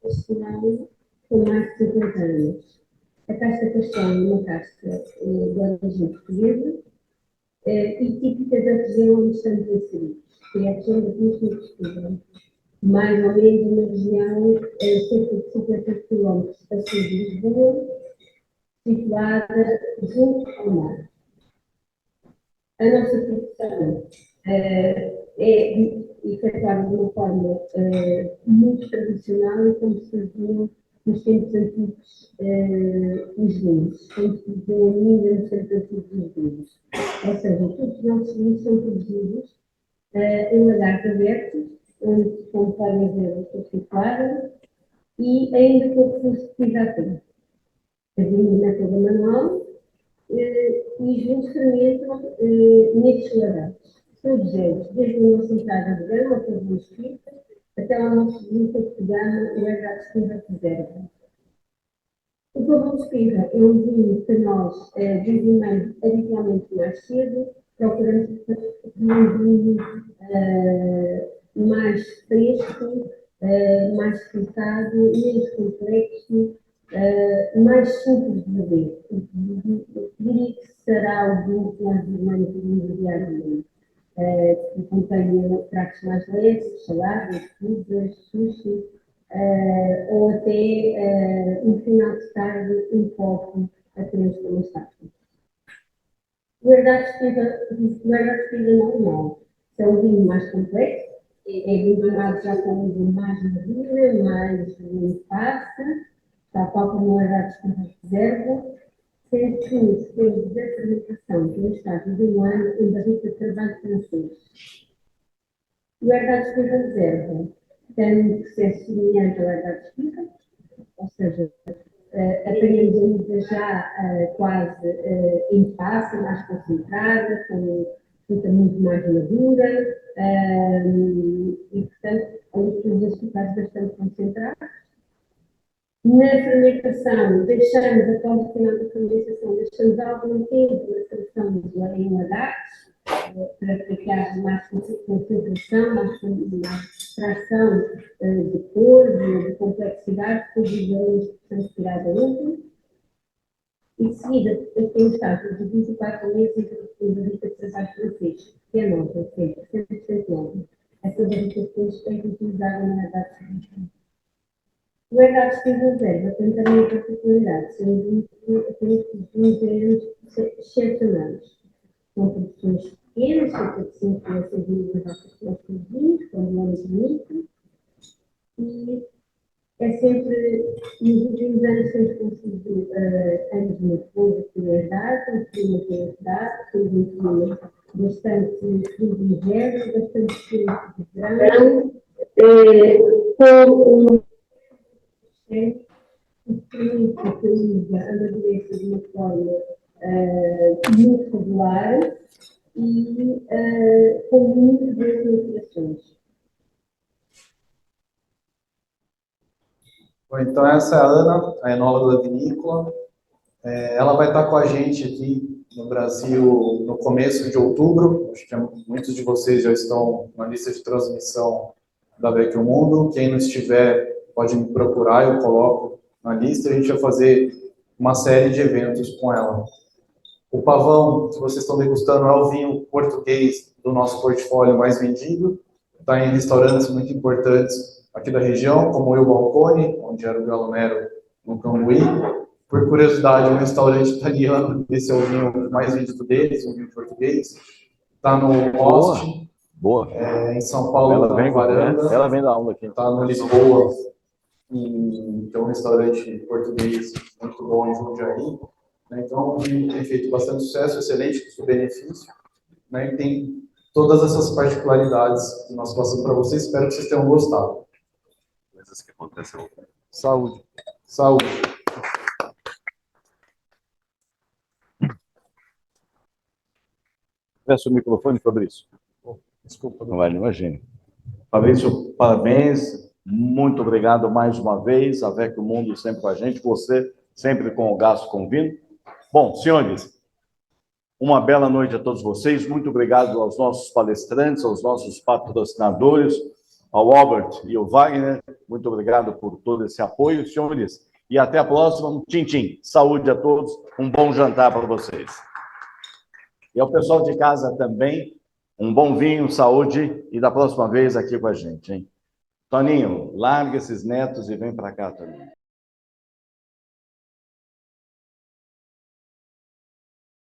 nacional com mais de 50 anos. A casca pastel é uma casca de origem portuguesa e típica da região onde estamos inseridos, que é a região da Península Portuguesa. Mais ou menos uma região cerca de 50 km a sul de Lisboa, situada junto ao mar. A nossa produção é efetuada de uma forma muito tradicional e como se diziam nos tempos antigos os vinhos, como se diziam ainda nos tempos antigos os vinhos. Ou seja, todos os nossos vinhos são produzidos em lagares abertos, onde, como podem ver, estou situada, e ainda com recurso de pisatura. A vinha é toda manual e os vinhos fermentam nestes lagares. Todos eles, desde a nossa entrada de gama, que é o escrita, até ao nosso vinho de gama, o Herdade Espírita Reserva. O Pavão de Espírita é um vinho que nós desenhamos habitualmente mais cedo, procuramos um vinho mais fresco, mais explicado, menos complexo, mais simples de beber. Diria que será o vinho que nós vivemos diariamente. Que contém pratos mais leves, saladas, pizzas, sushi, ou até no final de tarde um copo apenas com uma taça. O Herdade Espírita normal é um vinho mais complexo, é vinho já com um vinho mais madura, mais passa, tal como o Herdade Espírita Reserva, sendo que temos a fermentação que no estágio de um ano em barrica de carvalho francês. O Herdade Espírita Reserva tem um processo semelhante ao Herdade Espírita, ou seja, apanhamos a uva já quase em passa, mais concentrada, com fruta muito mais madura, e portanto, os açúcares bastante concentrados. Na fermentação, após o final da fermentação, deixamos algum tempo na seleção em lagares, para que haja mais concentração, mais extração de cor, de complexidade, todos os aromas que são tirados a último. E de seguida, tem um estágio de 24 meses em barrica de carvalho francês, que é nova, sempre 100% nova. Essa barrica depois é utilizada na Herdade Espírita. O Herdade Espírita Reserva tem também a particularidade de ser um vinho excepcionais. São produções pequenas, cerca de 5 a 6 mil garrafas que nós produzimos, com volumes bonitos, e é sempre, nos últimos anos, temos conseguido anos muito bons aqui na Herdade, um clima que é Herdade, temos um clima bastante frio de inverno, bastante frio de verão, com que permite que a uva amadureça de uma forma muito regular e com muitas boas maturações. Bom, então essa é a Ana, a enóloga da vinícola. Ela vai estar com a gente aqui no Brasil no começo de outubro. Acho que muitos de vocês já estão na lista de transmissão da Beck o Mundo. Quem não estiver, pode me procurar, eu coloco na lista. A gente vai fazer uma série de eventos com ela. O Pavão, que vocês estão degustando, é o vinho português do nosso portfólio mais vendido. Está em restaurantes muito importantes aqui da região, como o Il Balcone, onde era o Galo Nero no Cambuí. Por curiosidade, um restaurante italiano, esse é o vinho mais vendido deles, um vinho português. Está no Oste, em São Paulo, na Varanda. Ela vem da aula aqui. Está no Lisboa, e tem um restaurante português muito bom em Jundiaí. Então, o vinho tem feito bastante sucesso, excelente custo-benefício. E tem todas essas particularidades que nós passamos para vocês. Espero que vocês tenham gostado. Coisas que acontecem ao vivo. Saúde. Saúde. Peço o microfone, Fabrício. Desculpa. Não vai, imagine. Fabrício, parabéns. Muito obrigado mais uma vez. A VEC o Mundo sempre com a gente. Você sempre com o Gasto com Vino. Bom, senhores, uma bela noite a todos vocês. Muito obrigado aos nossos palestrantes, aos nossos patrocinadores, ao Albert e ao Wagner. Muito obrigado por todo esse apoio, senhores. E até a próxima. Tchim, tchim. Saúde a todos. Um bom jantar para vocês. E ao pessoal de casa também, um bom vinho, saúde, e da próxima vez aqui com a gente, hein? Toninho, larga esses netos e vem para cá, Toninho.